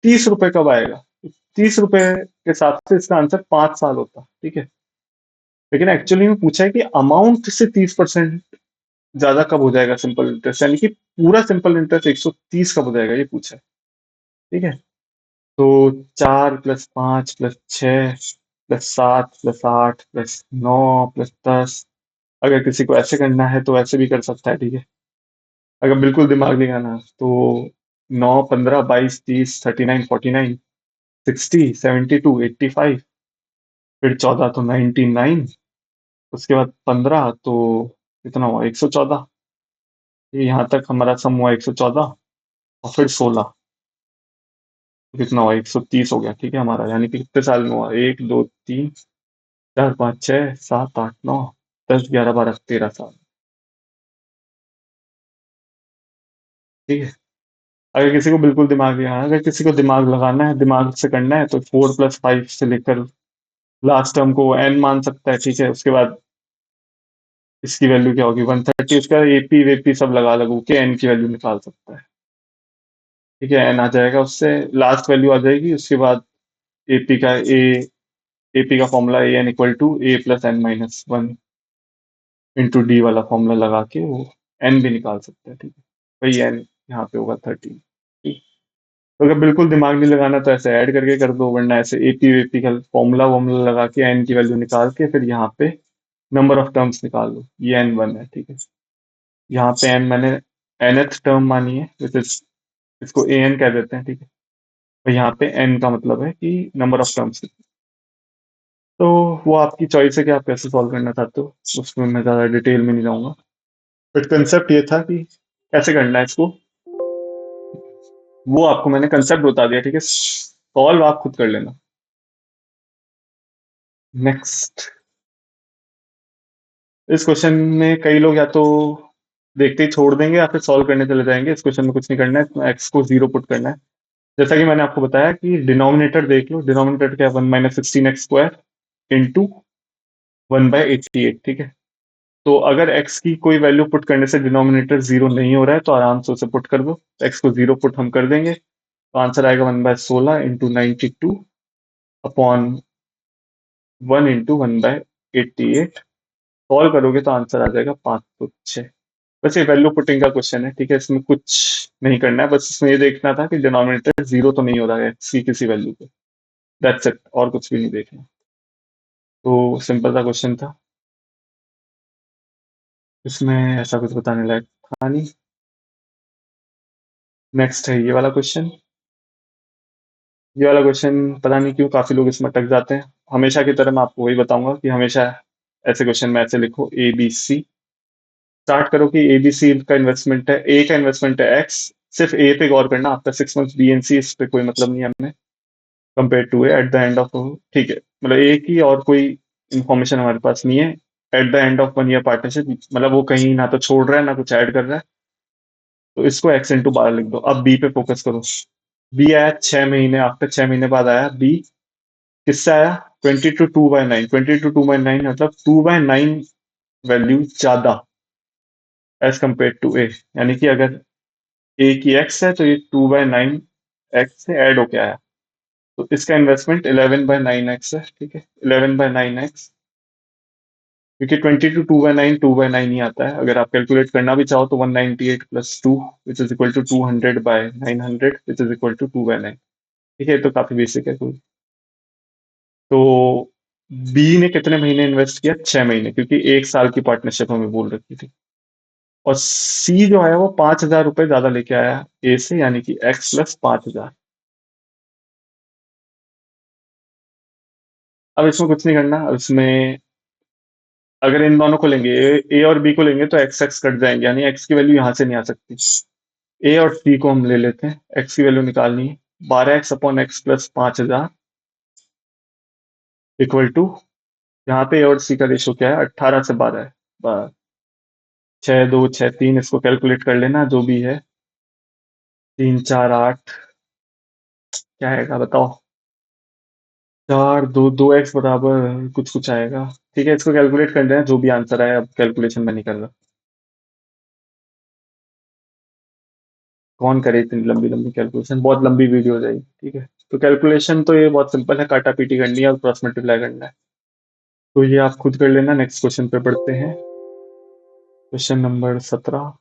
30 रुपए कब आएगा? 30 रुपए के हिसाब से इसका आंसर 5 साल होता, ठीक है। लेकिन एक्चुअली में पूछा है कि अमाउंट से 30% ज्यादा कब हो जाएगा सिंपल इंटरेस्ट, यानी कि पूरा सिंपल इंटरेस्ट 130 कब हो जाएगा, ये पूछा है। ठीक है, तो 4 + 5 + 6 + 7 + 8 + 9 + 10, अगर किसी को ऐसे करना है तो ऐसे भी कर सकता है। ठीक है, अगर बिल्कुल दिमाग नहीं लगाना तो 9 × 15 = 20 30 39 49 60 72 85, फिर 14 तो 99, उसके बाद 15 तो कितना हुआ? 114। यहाँ तक हमारा सम हुआ 114, और फिर 16 कितना हुआ? 130 हो गया। ठीक है, हमारा यानी कि कितने साल में हुआ? 1 2 3 4 5 6 7 8 9 10 11 12 13 साल। ठीक है, अगर किसी को बिल्कुल दिमाग नहीं आया, अगर किसी को दिमाग लगाना है, दिमाग से करना है, तो 4 + 5 से लेकर लास्ट टर्म को n मान सकता है। ठीक है, उसके बाद इसकी वैल्यू क्या होगी? 130, उसका एपी वेपी सब लगा लगू के n की वैल्यू निकाल सकता है। ठीक है, n आ जाएगा, उससे लास्ट वैल्यू आ जाएगी। उसके बाद एपी का ए एपी का formula an = a + n - 1 into D वाला फॉर्मूला लगा के वो एन भी निकाल सकते हैं, ठीक है। वही एन यहाँ पे होगा 13, ठीक। तो अगर बिल्कुल दिमाग नहीं लगाना तो ऐसे ऐड करके कर दो, वरना ऐसे एपी वेपी का फॉर्मूला वॉर्मूला लगा के एन की वैल्यू निकाल के फिर यहाँ पे नंबर ऑफ टर्म्स निकाल लो। ये एन वन है, ठीक है। यहाँ पे एन मैंने nth टर्म मानी है, विच इज, इसको ए एन कह देते हैं, ठीक है। और यहाँ पे एन का मतलब है कि नंबर ऑफ टर्म्स। तो वो आपकी चॉइस है कि आप कैसे सॉल्व करना चाहते हो, उसमें मैं ज़्यादा डिटेल में नहीं जाऊंगा। बट कंसेप्ट ये था कि कैसे करना है इसको, वो आपको मैंने कंसेप्ट बता दिया, ठीक है। सॉल्व आप खुद कर लेना। नेक्स्ट, इस क्वेश्चन में कई लोग या तो देखते ही छोड़ देंगे या फिर सॉल्व करने चले जाएंगे। इस क्वेश्चन में कुछ नहीं करना है, इसमें एक्स को जीरो पुट करना है। जैसा कि मैंने आपको बताया कि डिनोमिनेटर देख लो, डिनोमिनेटर क्या है, 1 - 16 x² इंटू 1/88, ठीक है। तो अगर x की कोई वैल्यू पुट करने से डिनोमिनेटर जीरो नहीं हो रहा है तो आराम से उसे पुट कर दो। x को जीरो पुट हम कर देंगे, तो आंसर आएगा 1/16 इंटू 92 अपॉन 1 × 1/88। सॉल्व करोगे तो आंसर आ जाएगा 506। बस ये वैल्यू पुटिंग का क्वेश्चन है, ठीक है। इसमें कुछ नहीं करना है, बस इसमें ये देखना था कि डिनोमिनेटर जीरो तो नहीं हो रहा है x की किसी वैल्यू पे। दैट्स इट, और कुछ भी नहीं देखना। तो सिंपल सा क्वेश्चन था, इसमें ऐसा कुछ बताने लायक था नहीं। नेक्स्ट है ये वाला क्वेश्चन। ये वाला क्वेश्चन पता नहीं क्यों काफी लोग इसमें अटक जाते हैं। हमेशा की तरह मैं आपको वही बताऊंगा कि हमेशा ऐसे क्वेश्चन में ऐसे लिखो ABC। स्टार्ट करो कि ABC का इन्वेस्टमेंट है, ए का इन्वेस्टमेंट है एक्स। सिर्फ ए पे गौर करना, आफ्टर 6 मंथ्स BNC, इस पे कोई मतलब नहीं है हमें। Compare to A at the end of, ठीक है, मतलब ए की और कोई इंफॉर्मेशन हमारे पास नहीं है। Eight the end of 1 year partnership, मतलब वो कहीं ना तो छोड़ रहा है ना कुछ ऐड कर रहा है। तो इसको x × 12 लिख दो। अब बी पे फोकस करो। बी आया 6 महीने, आफ्टर 6 महीने बाद आया बी। किससे आया? 20 to 2/9, 20 to 2/9 मतलब 2/9 वैल्यू ज्यादा एज कम्पेयर टू ए। यानी कि अगर ए की एक्स है तो ये 2/9 एक्स से ऐड होके आया। तो इसका इन्वेस्टमेंट 11/9 x है, ठीक है, 11/9 x। क्योंकि 20 to 2/9 2/9 ही आता है। अगर आप कैलकुलेट करना भी चाहो तो 198 + 2 which is equal to 200/900 which is equal to 2/9। ठीक है, तो काफी बेसिक है कोई। तो बी ने कितने महीने इन्वेस्ट किया? 6 महीने, क्योंकि 1 साल की पार्टनरशिप हमें बोल रखी थी। और सी जो है वो 5,000 रुपए ज्यादा लेके आया ए से, यानी कि x + 5,000। अब इसमें कुछ नहीं करना। अब इसमें अगर इन दोनों को लेंगे, ए और बी को लेंगे तो एक्स एक्स कट जाएंगे, यानी एक्स की वैल्यू यहां से नहीं आ सकती। ए और सी को हम ले लेते हैं, एक्स की वैल्यू निकालनी है। 12x/x + 5,000 इक्वल टू, यहाँ पे ए और सी का रेशो क्या है? 18 से 12 है। 6 2 6 3, इसको कैलकुलेट कर लेना जो भी है। 3 4 8, क्या आएगा बताओ? 4 2 2x बराबर कुछ कुछ आएगा। ठीक है, इसको कैलकुलेट कर लेना, जो भी आंसर आए। अब कैलकुलेशन मैं नहीं कर रहा। कौन करे इतनी लंबी लंबी कैलकुलेशन, बहुत लंबी वीडियो हो जाएगी। ठीक है, तो कैलकुलेशन तो ये बहुत सिंपल है, काटा पीटी करनी है और क्रॉस मल्टीप्लाई करना है। तो ये आप खुद कर लेना। नेक्स्ट क्वेश्चन पे पढ़ते हैं, क्वेश्चन नंबर 17।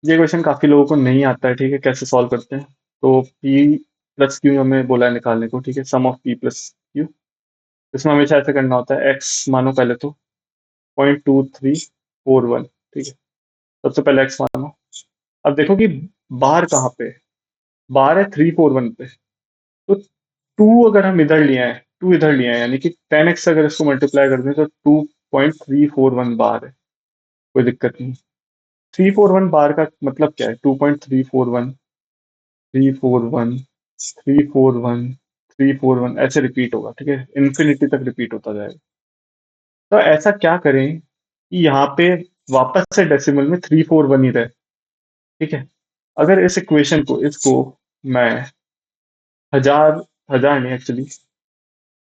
ये क्वेश्चन काफी लोगों को नहीं आता है, ठीक है, कैसे सॉल्व करते हैं। तो P + Q हमें बोला है निकालने को, ठीक है, सम ऑफ P + Q। इसमें हमेशा ऐसे करना होता है, एक्स मानो पहले तो 0.2341, ठीक है। सबसे पहले एक्स मानो। अब देखो कि बाहर कहाँ पे है? बाहर है 341 पे। तो टू अगर हम इधर लिए हैं, टू इधर लिए हैं, यानी कि 10x अगर इसको मल्टीप्लाई कर दें तो 2.341 बार है। कोई दिक्कत नहीं। 341 बार का मतलब क्या है? 2.341, 341, 341, 341 ऐसे रिपीट होगा, ठीक है, इन्फिनिटी तक रिपीट होता जाएगा। तो ऐसा क्या करें कि यहाँ पे वापस से डेसिमल में 341 ही रहे, ठीक है। अगर इस इक्वेशन को, इसको मैं हजार, हजार नहीं एक्चुअली,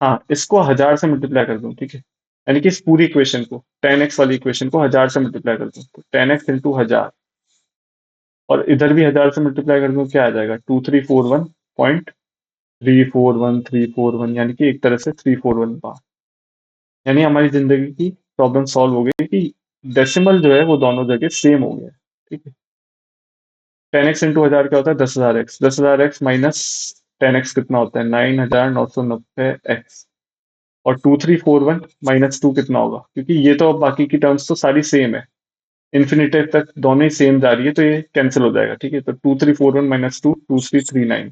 हाँ, इसको 1000 से मल्टीप्लाई कर दूं, ठीक है। यानी कि इस पूरी इक्वेशन को, 10x वाली इक्वेशन को 1000 से मल्टीप्लाई कर दूं, तो 10x × 1000। और इधर भी 1000 से मल्टीप्लाई कर दूं, क्या आ जाएगा? 2341.2 341 यानी कि एक तरह से 341 बार। यानी हमारी जिंदगी की प्रॉब्लम सॉल्व हो गई कि डेसिमल जो है वो दोनों जगह सेम हो गया। ठीक है। 10x इंटू हजार क्या होता है? 10,000x। 10,000x माइनस 10x कितना होता है? 9,990x। और 2341 माइनस टू कितना होगा? क्योंकि ये तो अब बाकी की टर्म्स तो सारी सेम है, इन्फिनिटी तक दोनों ही सेम जा रही है, तो ये कैंसिल हो जाएगा। ठीक है, तो 2341 माइनस टू 2339।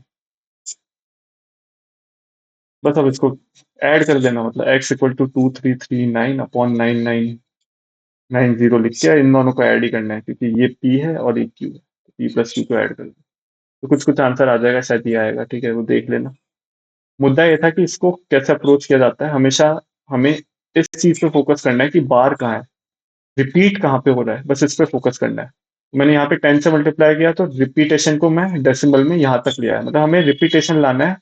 बस अब इसको ऐड कर देना, मतलब x इक्वल टू 2339 अपॉन 9990 लिख के इन दोनों को ऐड ही करना है, क्योंकि ये p है और ये q है। p प्लस q को ऐड कर दो तो कुछ कुछ आंसर आ जाएगा, शायद ये आएगा। ठीक है, वो देख लेना। मुद्दा ये था कि इसको कैसे अप्रोच किया जाता है। हमेशा हमें इस चीज पे फोकस करना है कि बार कहाँ है, रिपीट कहाँ पे हो रहा है, बस इस पे फोकस करना है। मैंने यहाँ पे 10 से मल्टीप्लाई किया तो रिपीटेशन को मैं डेसिमल में यहाँ तक लिया है, मतलब हमें रिपीटेशन लाना है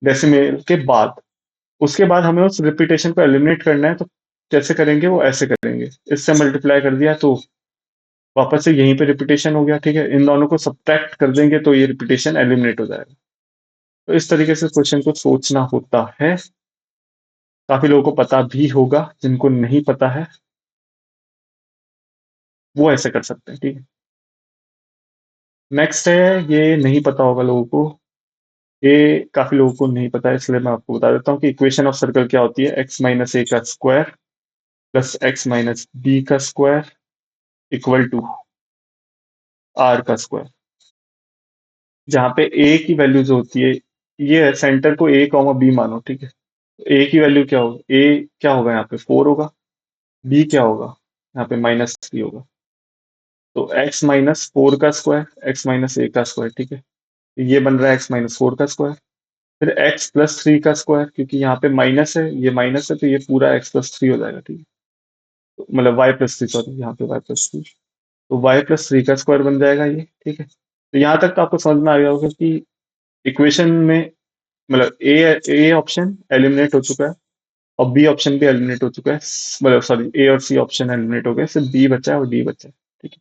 डेसिमल के बाद। उसके बाद हमें उस रिपीटेशन को एलिमिनेट करना है, तो कैसे करेंगे? वो ऐसे करेंगे, इससे मल्टीप्लाई कर दिया तो वापस से यहीं पे रिपीटेशन हो गया। ठीक है, इन दोनों को सब्ट्रैक्ट कर देंगे तो ये रिपीटेशन एलिमिनेट हो जाएगा। तो इस तरीके से क्वेश्चन को सोचना होता है। काफी लोगों को पता भी होगा, जिनको नहीं पता है वो ऐसे कर सकते हैं। ठीक है, नेक्स्ट है, ये नहीं पता होगा लोगों को, ये काफी लोगों को नहीं पता है, इसलिए मैं आपको बता देता हूँ कि इक्वेशन ऑफ सर्कल क्या होती है। एक्स माइनस ए का square plus x minus b का स्क्वायर इक्वल टू आर का स्क्वायर। जहाँ पे ए की वैल्यू जो होती है, ये सेंटर को ए कॉमा बी मानो। ठीक है, ए की वैल्यू क्या होगा? ए क्या होगा यहाँ पे? 4 होगा। बी क्या होगा? यहाँ पे -3 होगा। तो एक्स माइनस फोर का स्क्वायर, एक्स माइनस ए का स्क्वायर। ठीक है, तो ये बन रहा है एक्स माइनस फोर का स्क्वायर। फिर एक्स प्लस थ्री का स्क्वायर, क्योंकि यहाँ पे माइनस है, ये माइनस है, तो ये पूरा एक्स प्लस थ्री हो जाएगा। ठीक है, तो मतलब वाई प्लस थ्री, सॉरी, यहाँ पे वाई प्लस थ्री। तो वाई प्लस थ्री का स्क्वायर बन जाएगा ये। ठीक है, तो यहाँ तक तो आपको समझ में आ गया होगा कि इक्वेशन में, मतलब ए ऑप्शन एलिमिनेट हो चुका है और बी ऑप्शन भी एलिमिनेट हो चुका है, मतलब सॉरी, ए और सी ऑप्शन एलिमिनेट हो गए, सिर्फ बी बचा है और डी बचा है। ठीक है,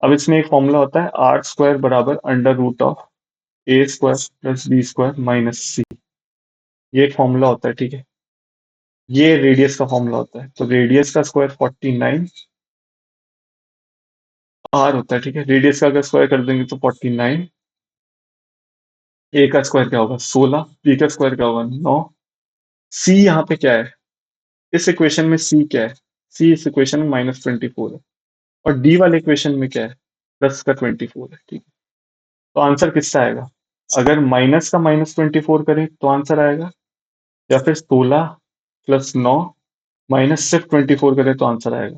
अब इसमें एक फॉर्मूला होता है, आर स्क्वायर बराबर under root of a square plus b square minus c. ये एक फॉर्मूला होता है। ठीक है, ये रेडियस का फॉर्मूला होता है, तो रेडियस का स्क्वायर 49 आर होता है। ठीक है, रेडियस का अगर स्क्वायर कर देंगे तो 49, ए का स्क्वायर क्या होगा? 16, बी का स्क्वायर क्या होगा? 9। सी यहाँ पे क्या है इस इक्वेशन में? सी क्या है? सी इस इक्वेशन में -24 है, और डी वाले इक्वेशन में क्या है? प्लस का 24 है। ठीक है, तो आंसर किससे आएगा? अगर माइनस का -24 करें तो आंसर आएगा, या फिर 16 प्लस 9 माइनस सिर्फ 24 करें तो आंसर आएगा।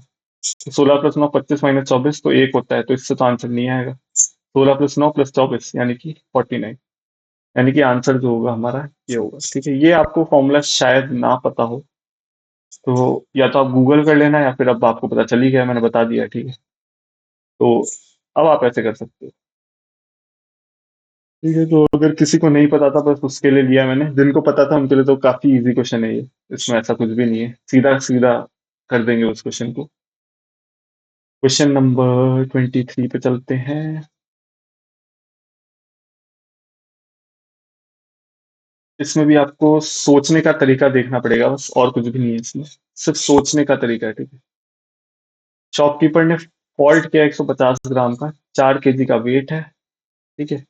तो 16 प्लस 9 25 माइनस 24 तो एक होता है, तो इससे तो आंसर नहीं आएगा। 16 प्लस 9 प्लस 24 यानी कि 49, यानी कि आंसर जो होगा हमारा ये होगा। ठीक है, ये आपको फॉर्मूला शायद ना पता हो, तो या तो आप गूगल कर लेना, या फिर अब आपको पता चल ही गया, मैंने बता दिया। ठीक है, तो अब आप ऐसे कर सकते हो। ठीक है, तो अगर किसी को नहीं पता था, बस उसके लिए लिया मैंने। जिनको पता था उनके लिए तो काफी इजी क्वेश्चन है ये, इसमें ऐसा कुछ भी नहीं है, सीधा सीधा कर देंगे उस क्वेश्चन को। क्वेश्चन नंबर 23 पे चलते हैं। इसमें भी आपको सोचने का तरीका देखना पड़ेगा, बस, और कुछ भी नहीं है इसमें, सिर्फ सोचने का तरीका है। ठीक है, शॉपकीपर ने फॉल्ट किया 150 ग्राम का, 4 केजी का वेट है। ठीक है,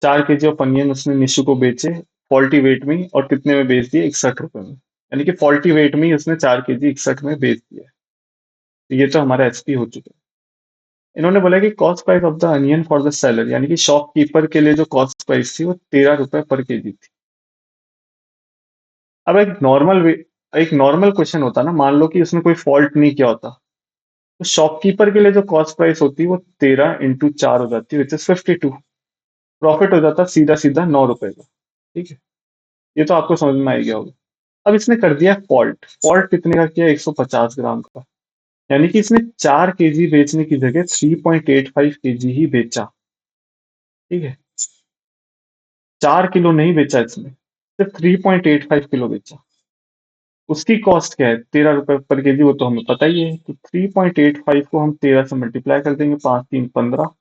4 केजी ऑफ अनियन उसने निशु को बेचे फॉल्टी वेट में, और कितने में बेच दिए? 61 रुपए में। यानी कि फॉल्टी वेट में ही उसने 4 केजी 61 में बेच दिया। तो ये तो हमारा एचपी हो चुका है। इन्होंने बोला कि cost price of the onion for the seller, यानी कि शॉपकीपर के लिए जो कॉस्ट प्राइस थी वो 13 रुपए पर केजी थी। अब एक नॉर्मल क्वेश्चन होता ना, मान लो कि उसने कोई फॉल्ट नहीं किया होता, तो शॉपकीपर के लिए जो कॉस्ट प्राइस होती वो 13 × 4 हो जाती, विच इज 52। प्रॉफिट हो जाता सीधा सीधा 9 रुपए का। ठीक है, ये तो आपको समझ में आ गया होगा। अब इसने कर दिया फॉल्ट, फॉल्ट कितने का किया? 150 ग्राम का, यानी कि इसने 4 केजी बेचने की जगह 3.85 केजी ही बेचा। ठीक है, 4 किलो नहीं बेचा इसने, सिर्फ 3.85 किलो बेचा। उसकी कॉस्ट क्या है? 13 रुपए पर केजी, वो तो हमें पता ही है। तो 3.85 को हम 13 से मल्टीप्लाई कर देंगे, 5 3 15,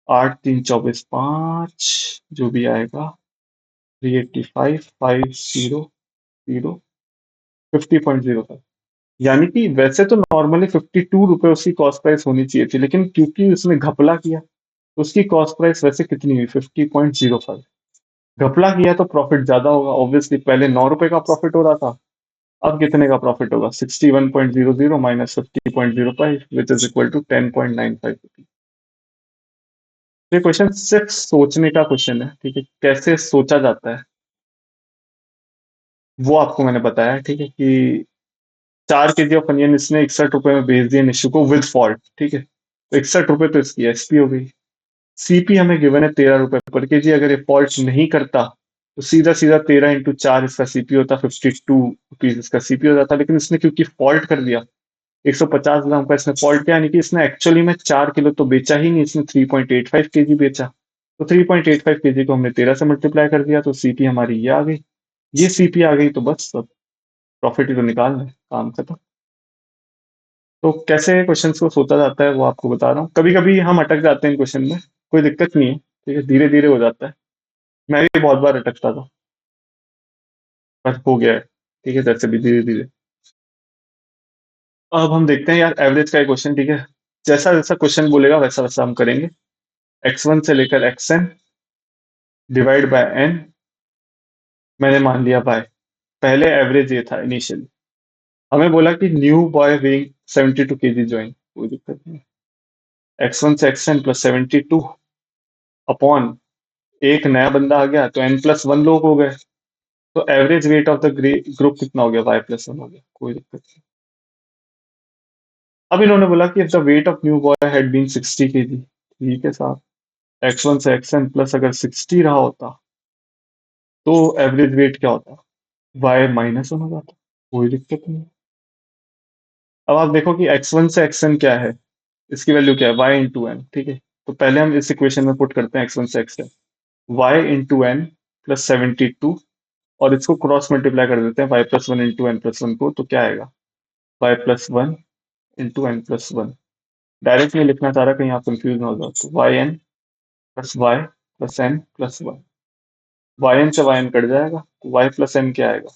8 3 24 5, जो भी आएगा 385 500 50.05। यानी कि वैसे तो नॉर्मली ₹52 उसकी कॉस्ट प्राइस होनी चाहिए थी, लेकिन क्योंकि उसने घपला किया तो उसकी कॉस्ट प्राइस वैसे कितनी हुई? 50.05। घपला किया तो प्रॉफिट ज्यादा होगा ऑब्वियसली, पहले ₹9 का प्रॉफिट हो रहा था, अब कितने का प्रॉफिट होगा? 61.00 minus 50.05 which is equal to 10.95। ये क्वेश्चन सिर्फ सोचने का क्वेश्चन है, ठीक है, कैसे सोचा जाता है वो आपको मैंने बताया, ठीक है, कि 4 kg ऑफ अनियन इसने ₹61 में बेच दिए निशु को विद फॉल्ट, ठीक है, तो ₹61 तो इसकी एसपी हो गई। सीपी हमें गिवन है ₹13 पर केजी, अगर ये फॉल्ट नहीं करता तो सीधा सीधा 13 × 4 इसका सीपी होता, ₹52 इसका सीपी हो जाता, लेकिन इसने क्योंकि फॉल्ट कर दिया, 150 ग्राम का इसने फॉल्ट किया, यानी कि इसने एक्चुअली में 4 किलो तो बेचा ही नहीं, इसने 3.85 kg बेचा। तो 3.85 kg को हमने 13 से मल्टीप्लाई कर दिया, तो सीपी हमारी ये आ गई। ये सीपी आ गई तो बस सब प्रॉफिट ही तो निकालना है, काम खत्म। तो कैसे क्वेश्चंस को सोचा जाता है वो आपको बता रहा हूँ। कभी कभी हम अटक जाते हैं क्वेश्चन में, कोई दिक्कत नहीं है, ठीक है, धीरे धीरे हो जाता है। मैं भी बहुत बार अटकता था, पर हो गया है, ठीक है, जैसे भी धीरे धीरे। अब हम देखते हैं यार एवरेज का क्वेश्चन, ठीक है, जैसा जैसा क्वेश्चन बोलेगा वैसा वैसा हम करेंगे। x1 से लेकर xn डिवाइड बाय n, मैंने मान लिया बाय, पहले एवरेज ये था इनिशियली। हमें बोला कि new boy weighing 72 kg join, कोई दिक्कत नहीं। x1 से xn प्लस 72 अपॉन एक नया बंदा आ गया तो n+1 लोग हो गए, तो average weight of the group कितना हो गया? y+1 हो गया, कोई दिक्कत नहीं। अब इन्होंने बोला कि the weight of new boy had been 60 kg, ठीक है साहब, x1 से xn प्लस अगर 60 रहा होता तो एवरेज वेट क्या होता? y-1 हो जाता, कोई दिक्कत नहीं। अब आप देखो कि x1 से xn क्या है, इसकी वैल्यू क्या है? y/n, ठीक है, तो पहले हम इस इक्वेशन में पुट करते हैं x1 से xn, y/n प्लस 72, और इसको क्रॉस मल्टीप्लाई कर देते हैं y+1 इंटू n+1 को, तो क्या आएगा? y+1 into n+1। डायरेक्ट नहीं लिखना चाह रहा, कहीं आप कंफ्यूज ना हो जाओ, तो yn plus y plus n plus one, y n से वाई एन कट जाएगा, तो वाई प्लस एन क्या आएगा?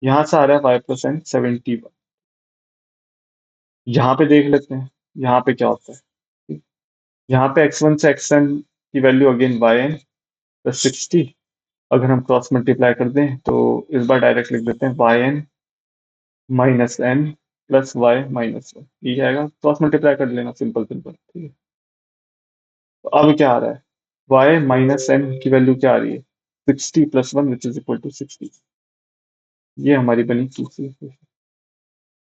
यहाँ से आ रहा है y+n 71। यहाँ पे देख लेते हैं यहाँ पे क्या होता है। यहाँ पे x1 से xn की वैल्यू अगेन yn प्लस 60, अगर हम क्रॉस मल्टीप्लाई कर दें तो इस बार डायरेक्ट लिख देते हैं yn minus N plus y-1, ये आएगा, क्रॉस मल्टीप्लाई कर लेना, सिंपल सिंपल, ठीक है। तो अब क्या आ रहा है? y-n की वैल्यू क्या आ रही है? 60+1 विच इज इक्वल टू 60। ये हमारी बनी दूसरी इक्वेशन।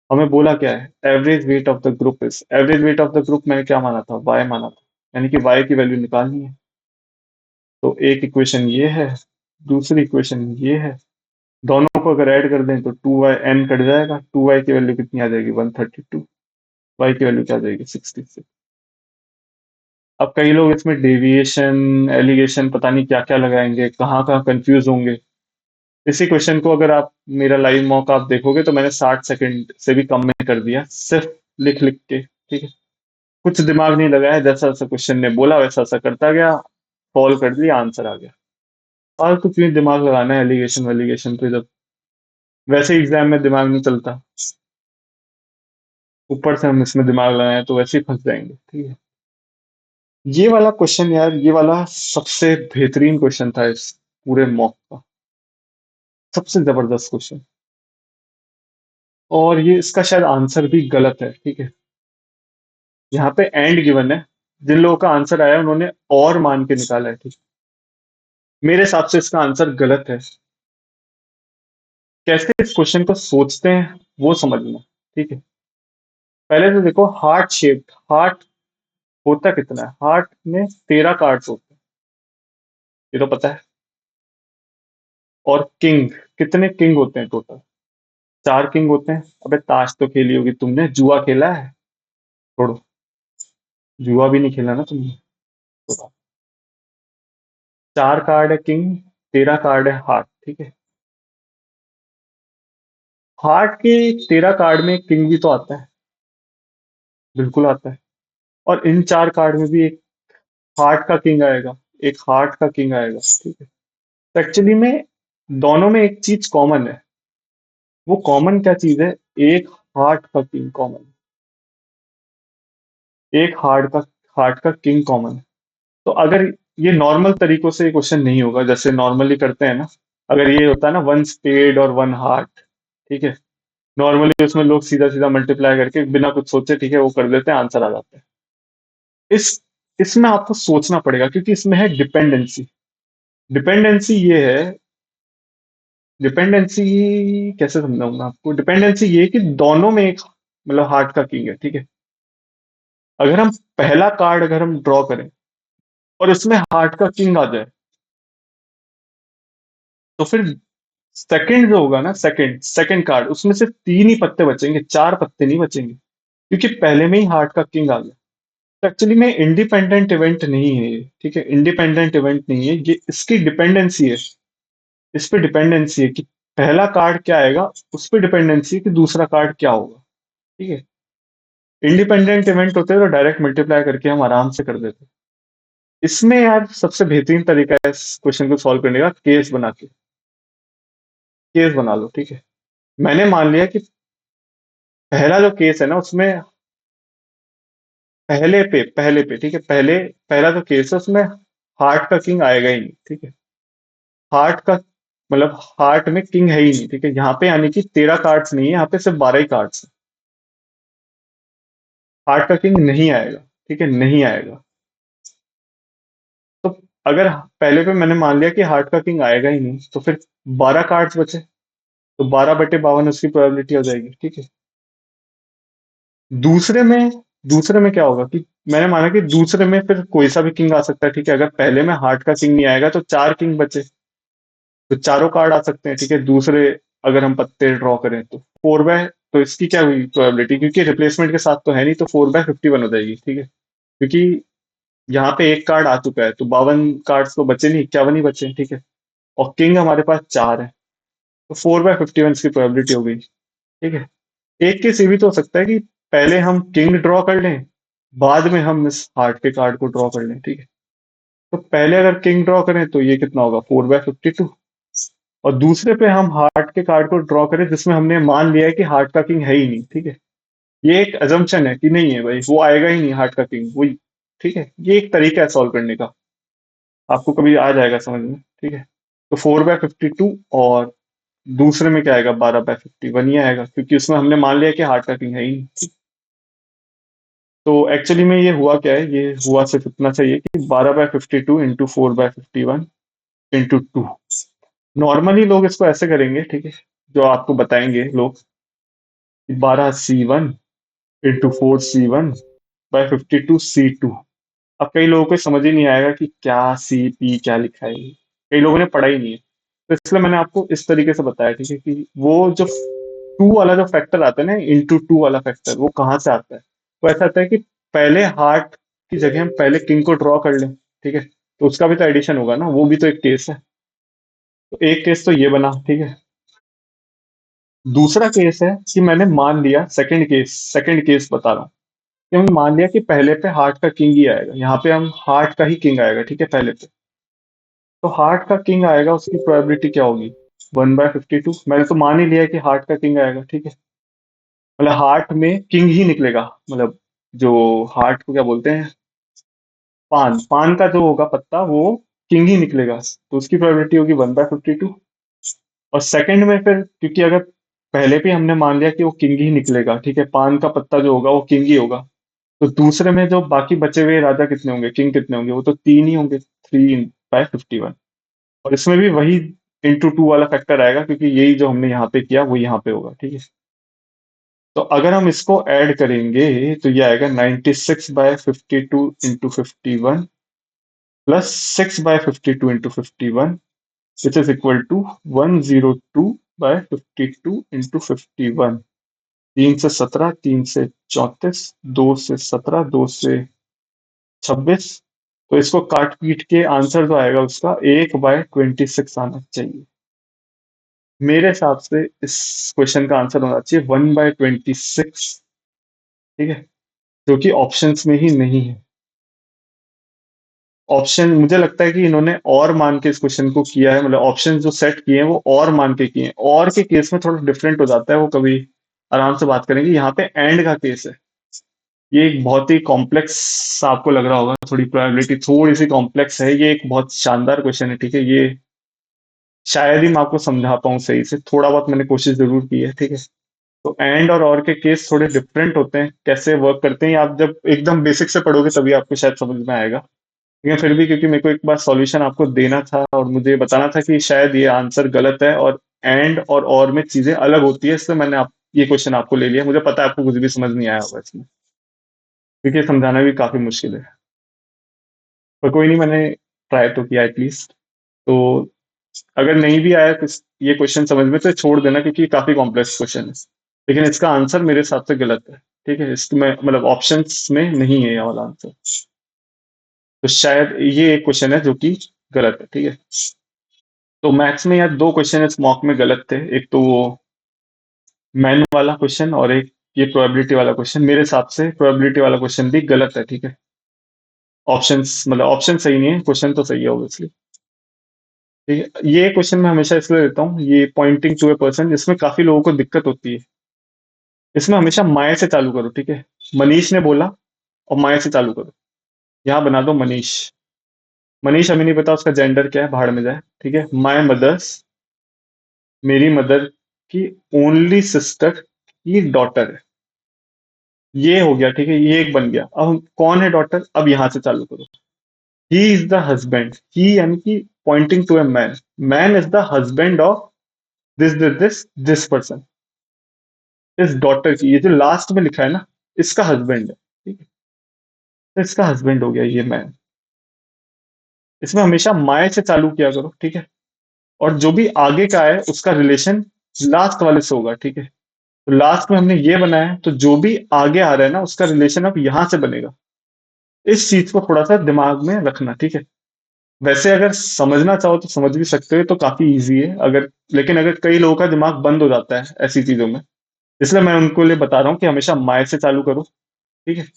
हमें बोला क्या है? Average weight of the group is, average weight of the group मैंने क्या माना था? y माना था, यानी कि y की वैल्यू निकालनी है। तो एक इक्वेशन ये है, दूसरी इक्वेशन ये है, दोनों को अगर ऐड कर दें तो 2y n कट जाएगा, 2y की वैल्यू कितनी आ जाएगी? 132, y की वैल्यू क्या आ जाएगी? 66। अब कई लोग इसमें डेविएशन, एलिगेशन, पता नहीं क्या क्या लगाएंगे, कहाँ कहाँ कंफ्यूज होंगे। इसी क्वेश्चन को अगर आप मेरा लाइव मॉक आप देखोगे तो मैंने 60 सेकंड से भी कम में कर दिया, सिर्फ लिख लिख के, ठीक है, कुछ दिमाग नहीं लगाया, जैसा जैसा क्वेश्चन ने बोला वैसा वैसा करता गया, सॉल्व कर दिया, आंसर आ गया। और कुछ भी दिमाग लगाना है एलिगेशन वेलिगेशन पे, जब वैसे एग्जाम में दिमाग नहीं चलता, ऊपर से हम इसमें दिमाग लगाए तो वैसे ही फंस जाएंगे, ठीक है। ये वाला क्वेश्चन यार, ये वाला सबसे बेहतरीन क्वेश्चन था इस पूरे मॉक का, सबसे जबरदस्त क्वेश्चन। और ये इसका शायद आंसर भी गलत है, ठीक है, यहाँ पे एंड गिवन है, जिन लोगों का आंसर आया उन्होंने और मान के निकाला है, ठीक है? मेरे हिसाब से इसका आंसर गलत है। कैसे इस क्वेश्चन को सोचते हैं वो समझना, ठीक है। पहले तो देखो, हार्ट शेप्ड, हार्ट होता कितना है? हार्ट में 13 कार्ड्स होते हैं, ये तो पता है। और किंग, कितने किंग होते हैं टोटल? 4 किंग होते हैं। अबे ताश तो खेली होगी तुमने, जुआ खेला है? छोड़ो, जुआ भी नहीं खेला ना तुमने, छोड़ो। 4 कार्ड है किंग, 13 कार्ड है हार्ट, ठीक है। हार्ट के 13 कार्ड में किंग भी तो आता है, बिल्कुल आता है। और इन 4 कार्ड में भी एक हार्ट का किंग आएगा, एक हार्ट का किंग आएगा, ठीक है। तो एक्चुअली में दोनों में एक चीज कॉमन है। वो कॉमन क्या चीज है? एक हार्ट का किंग कॉमन, एक हार्ट का किंग कॉमन है। तो अगर ये नॉर्मल तरीकों से क्वेश्चन नहीं होगा जैसे नॉर्मली करते हैं ना, अगर ये होता है ना वन स्पेड और वन हार्ट, ठीक है, नॉर्मली उसमें लोग सीधा सीधा मल्टीप्लाई करके बिना कुछ सोचे, ठीक है, वो कर देते हैं, आंसर आ जाता है। इस इसमें आपको सोचना पड़ेगा क्योंकि इसमें है डिपेंडेंसी। डिपेंडेंसी ये है, डिपेंडेंसी कैसे समझाऊंगा आपको? डिपेंडेंसी ये है कि दोनों में एक मतलब हार्ट का किंग है, ठीक है। अगर हम पहला कार्ड अगर हम ड्रॉ करें और उसमें हार्ट का किंग आ जाए, तो फिर सेकंड जो होगा ना, सेकंड सेकंड कार्ड, उसमें से तीन ही पत्ते बचेंगे, चार पत्ते नहीं बचेंगे, क्योंकि पहले में ही हार्ट का किंग आ गया। तो एक्चुअली में इंडिपेंडेंट इवेंट नहीं है ये, ठीक है, इंडिपेंडेंट इवेंट नहीं है ये, इसकी डिपेंडेंसी है। इस पे डिपेंडेंसी है कि पहला कार्ड क्या आएगा, उस पर डिपेंडेंसी है कि दूसरा कार्ड क्या होगा, ठीक है। इंडिपेंडेंट इवेंट होते हैं तो डायरेक्ट मल्टीप्लाई करके हम आराम से कर देते हैं। इसमें यार सबसे बेहतरीन तरीका है इस क्वेश्चन को सॉल्व करने का, केस बना के। केस बना लो, ठीक है। मैंने मान लिया कि पहला जो केस है ना उसमें पहले पे ठीक है, पहला जो केस है उसमें हार्ट का किंग आएगा ही नहीं, ठीक है। हार्ट का मतलब हार्ट में किंग है ही नहीं, ठीक है, यहाँ पे यानी कि 13 कार्ड्स नहीं है, यहाँ पे सिर्फ 12 ही कार्ड्स है। हार्ट का किंग नहीं आएगा, ठीक है, नहीं आएगा। तो अगर पहले पे मैंने मान लिया कि हार्ट का किंग आएगा ही नहीं, तो फिर 12 कार्ड्स बचे, तो 12/52 उसकी प्रोबेबिलिटी हो जाएगी, ठीक है। दूसरे में दूसरे में क्या होगा कि मैंने माना कि दूसरे में फिर कोई सा भी किंग आ सकता है, ठीक है। अगर पहले में हार्ट का किंग नहीं आएगा तो चार किंग बचे, तो चारों कार्ड आ सकते हैं, ठीक है, दूसरे। अगर हम पत्ते ड्रॉ करें तो 4/, तो इसकी क्या हुई प्रोबेबिलिटी, क्योंकि रिप्लेसमेंट के साथ तो है नहीं, तो 4/51 हो जाएगी, ठीक है। क्योंकि यहाँ पे एक कार्ड आ चुका है, तो 52 कार्ड्स तो बचे नहीं, 51 ही बचे, ठीक है। और किंग हमारे पास चार है, तो 4/51 की प्रोबेबिलिटी हो गई, ठीक है। एक केस ये भी तो हो सकता है कि पहले हम किंग ड्रॉ कर लें, बाद में हम इस हार्ट के कार्ड को ड्रॉ कर लें, ठीक है। तो पहले अगर किंग ड्रॉ करें तो ये कितना होगा, 4/52। और दूसरे पे हम हार्ट के कार्ड को ड्रॉ करें जिसमें हमने मान लिया है कि हार्ट का किंग है ही नहीं, ठीक है। ये एक अजम्पशन है कि नहीं है भाई, वो आएगा ही नहीं हार्ट का किंग, वही, ठीक है। ये एक तरीका है सॉल्व करने का, आपको कभी आ जाएगा समझ में, ठीक है। तो 4/52, और दूसरे में क्या आएगा, 12/51 ही आएगा, क्योंकि उसमें हमने मान लिया कि हार्ट का किंग है ही नहीं। तो एक्चुअली में ये हुआ क्या है, ये हुआ सिर्फ इतना चाहिए कि 12/52 इंटू 4/51 इंटू 2। नॉर्मली लोग इसको ऐसे करेंगे, ठीक है, जो आपको बताएंगे लोग, 12C1 इंटू 4C1/52C2। अब कई लोगों को समझ ही नहीं आएगा कि क्या CP क्या लिखा है ये। कई लोगों ने पढ़ा ही नहीं है, तो इसलिए मैंने आपको इस तरीके से बताया, ठीक है, कि वो जो टू वाला जो फैक्टर आता है ना, इंटू टू वाला फैक्टर, वो कहाँ से आता है। वो ऐसा आता है कि पहले हार्ट की जगह हम पहले किंग को ड्रॉ कर लें, ठीक है, तो उसका भी तो एडिशन होगा ना, वो भी तो एक केस है। तो एक केस तो ये बना, ठीक है। दूसरा केस है कि मैंने मान लिया, सेकंड केस बता रहा हूँ, कि हमने मान लिया कि पहले पे हार्ट का किंग ही आएगा, यहाँ पे हम हार्ट का ही किंग आएगा, ठीक है, पहले पे। तो हार्ट का किंग आएगा, उसकी प्रोबेबिलिटी क्या होगी, 1/52। मैंने तो मान ही लिया कि हार्ट का किंग आएगा, ठीक है। मतलब हार्ट में किंग ही निकलेगा, मतलब जो हार्ट को क्या बोलते हैं, पान पान का जो होगा पत्ता, वो किंग ही निकलेगा, तो उसकी प्रोबेबिलिटी होगी 1/52। और सेकंड में फिर, क्योंकि अगर पहले भी हमने मान लिया कि वो किंग ही निकलेगा, ठीक है, पान का पत्ता जो होगा वो किंग ही होगा, तो दूसरे में जो बाकी बचे हुए राजा कितने होंगे, किंग कितने होंगे, वो तो तीन ही होंगे, 3/51। और इसमें भी वही इंटू टू वाला फैक्टर आएगा, क्योंकि यही जो हमने यहाँ पे किया वो यहाँ पे होगा, ठीक है। तो अगर हम इसको ऐड करेंगे तो ये आएगा 96/52 into 51 plus 6/52 into 51, which is equal to 102/52 into 51। 3 से 17, 3 से 34, 2 से 17, 2 से 26। तो इसको काट पीट के आंसर जो आएगा उसका 1/26 आना चाहिए। मेरे हिसाब से इस क्वेश्चन का आंसर होना चाहिए 1/26, ठीक है, जो कि ऑप्शंस में ही नहीं है। ऑप्शन मुझे लगता है कि इन्होंने और मान के इस क्वेश्चन को किया है, मतलब ऑप्शन जो सेट किए हैं वो और मान के किए हैं। और के केस में थोड़ा डिफरेंट हो जाता है, वो कभी आराम से बात करेंगे। यहाँ पे एंड का केस है, ये एक बहुत ही कॉम्प्लेक्स आपको लग रहा होगा, थोड़ी प्रोबेबिलिटी थोड़ी सी कॉम्प्लेक्स है। ये एक बहुत शानदार क्वेश्चन है, ठीक है। ये शायद ही मैं आपको समझा पाऊँ सही से, थोड़ा बहुत मैंने कोशिश जरूर की है, ठीक है। तो एंड और के केस थोड़े डिफरेंट होते हैं, कैसे वर्क करते हैं, ये आप जब एकदम बेसिक से पढ़ोगे तभी आपको शायद समझ में आएगा। लेकिन फिर भी क्योंकि मेरे को एक बार सॉल्यूशन आपको देना था और मुझे बताना था कि शायद ये आंसर गलत है और एंड और में चीजें अलग होती है, इसलिए मैंने आप ये क्वेश्चन आपको ले लिया। मुझे पता है आपको कुछ भी समझ नहीं आया होगा इसमें, क्योंकि ये समझाना भी काफी मुश्किल है। पर कोई नहीं, मैंने ट्राई तो किया एटलीस्ट। तो अगर नहीं भी आया कुछ ये क्वेश्चन समझ में तो छोड़ देना, क्योंकि ये काफी कॉम्प्लेक्स क्वेश्चन है। लेकिन इसका आंसर मेरे हिसाब से गलत है, ठीक है। इसमें मतलब ऑप्शंस में नहीं है ये वाला आंसर। तो शायद ये एक क्वेश्चन है जो कि गलत है, ठीक है। तो मैथ्स में यार दो क्वेश्चन इस मॉक में गलत थे, एक तो वो मैन वाला क्वेश्चन और एक ये प्रोबेबिलिटी वाला क्वेश्चन। मेरे हिसाब से प्रोबेबिलिटी वाला क्वेश्चन भी गलत है, ठीक है। ऑप्शंस मतलब ऑप्शन सही नहीं है, क्वेश्चन तो सही है ऑब्वियसली, ठीक है। ये क्वेश्चन मैं हमेशा इसलिए देता हूँ, ये पॉइंटिंग टू ए पर्सन, इसमें काफी लोगों को दिक्कत होती है। इसमें हमेशा माय से चालू करो, ठीक है। मनीष ने बोला और माय से चालू करो। यहाँ बना दो मनीष। मनीष हमें नहीं पता उसका जेंडर क्या है, भाड़ में जाए, ठीक है। माय मदर्स, मेरी मदर की ओनली सिस्टर की डॉटर है। ये हो गया, ठीक है, ये एक बन गया। अब कौन है डॉटर, अब यहां से चालू करो। He is the husband, he यानी कि pointing to a man, man is the husband of this person. इस डॉटर की, ये जो लास्ट में लिखा है ना, इसका हस्बैंड है, ठीक है। तो इसका हस्बैंड हो गया ये मैन। इसमें हमेशा माए से चालू किया करो, ठीक है। और जो भी आगे का है उसका रिलेशन लास्ट वाले से होगा, ठीक है। तो लास्ट में हमने ये बनाया है, तो जो भी आगे आ रहा है ना उसका रिलेशन अब यहां से बनेगा। इस चीज को थोड़ा सा दिमाग में रखना, ठीक है। वैसे अगर समझना चाहो तो समझ भी सकते हो, तो काफी इजी है। अगर लेकिन अगर कई लोगों का दिमाग बंद हो जाता है ऐसी चीजों में, इसलिए मैं उनको लिए बता रहा हूँ कि हमेशा माए से चालू करो, ठीक है।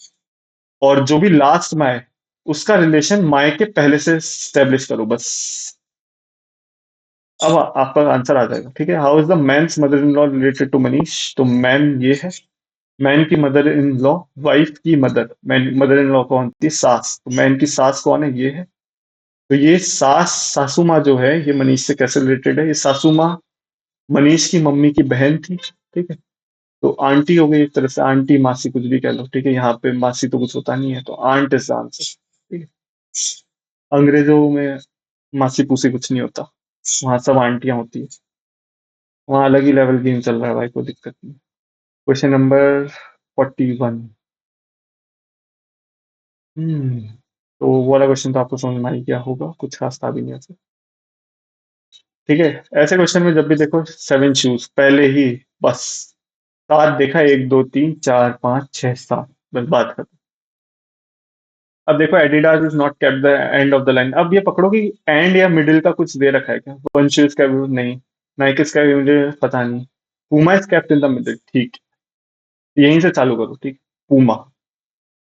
और जो भी लास्ट में आए उसका रिलेशन माए के पहले से स्टेब्लिश करो, बस। अब आपका आंसर आ जाएगा, ठीक है। How is the man's mother in law related to Manish. तो मैन ये है, मैन की मदर इन लॉ, वाइफ की mother, man mother in law कौन थी, सास। तो मैन की सास कौन है, ये है। तो ये सास, सासू माँ जो है, ये मनीष से कैसे रिलेटेड है। ये सासू माँ मनीष की मम्मी की बहन थी, ठीक है। तो आंटी हो गई एक तरह से, आंटी मासी कुछ भी कह लो, ठीक है। यहाँ पे मासी तो कुछ होता नहीं है, तो आंट इज आंसर, ठीक है। अंग्रेजों में मासी पूसी कुछ नहीं होता, वहां सब आंटियां होती है। वहाँ अलग ही लेवल गेम चल रहा है भाई, कोई दिक्कत नहीं। Question number 41। हम्म तो वो वाला क्वेश्चन तो आपको समझ में आ ही गया होगा, कुछ खास था भी नहीं ऐसे, ठीक है। ऐसे क्वेश्चन में जब भी देखो 7 शूज पहले ही, बस। सात देखा, 1 2 3 4 5 6 7, बस बात खत्म। अब देखो Adidas is not kept the end of the line. अब ये पकड़ो कि एंड या मिडिल का कुछ दे रखा है क्या, वन शूज का भी नहीं, नाइकिस का भी मुझे पता नहीं। Puma is kept in the middle, ठीक। यहीं से चालू करो, ठीक। पूमा।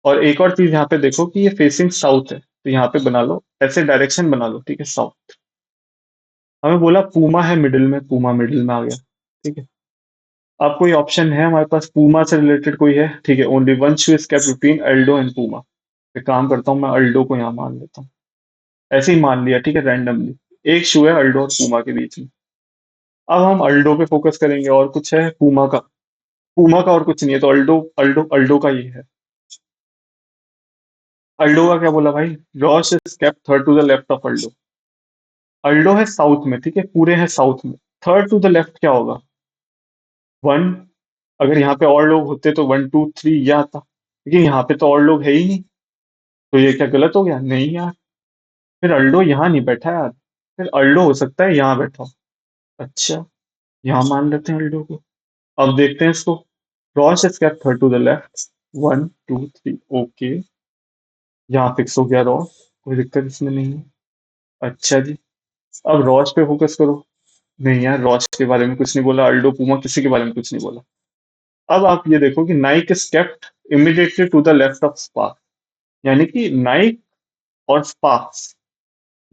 और एक और चीज यहाँ पे देखो कि ये फेसिंग साउथ है, तो यहाँ पे बना लो, ऐसे डायरेक्शन बना लो, ठीक है, साउथ। हमें बोला पूमा है मिडिल में, पूमा मिडिल में आ गया, ठीक है। अब कोई ऑप्शन है हमारे पास पूमा से रिलेटेड कोई है, ठीक है। Only one shoe is kept between Aldo and Puma. एक काम करता हूँ, मैं अल्डो को यहाँ मान लेता हूँ, ऐसे ही मान लिया, ठीक है, रैंडमली। एक शू है अल्डो और पूमा के बीच में। अब हम अल्डो पे फोकस करेंगे, और कुछ है पूमा का, पूमा का और कुछ नहीं है, तो अल्डो अल्डो अल्डो का ये है। अल्डो का क्या बोला भाई, Ross is kept third to the left of Aldo. Aldo है साउथ में, ठीक है, पूरे हैं साउथ में। थर्ड टू द लेफ्ट क्या होगा, वन। अगर यहाँ पे और लोग होते तो 1 2 3 यह आता, लेकिन यहाँ पे तो और लोग है ही नहीं, तो ये क्या गलत हो गया, नहीं यार। फिर अल्डो यहाँ नहीं बैठा यार, फिर अल्डो हो सकता है यहाँ बैठा हो। अच्छा, यहाँ मान लेते हैं अल्डो को। अब देखते हैं इसको। Ross is kept third to the left, 1 2 3, okay. यहाँ फिक्स हो गया रॉस, कोई दिक्कत इसमें नहीं है। अच्छा जी, अब रॉस पे फोकस करो। नहीं यार, रॉस के बारे में कुछ नहीं बोला, अल्डो पुमा किसी के बारे में कुछ नहीं बोला। अब आप ये देखो कि Nike is kept immediately to the left of Spark, यानी कि नाइक और स्पार्क्स,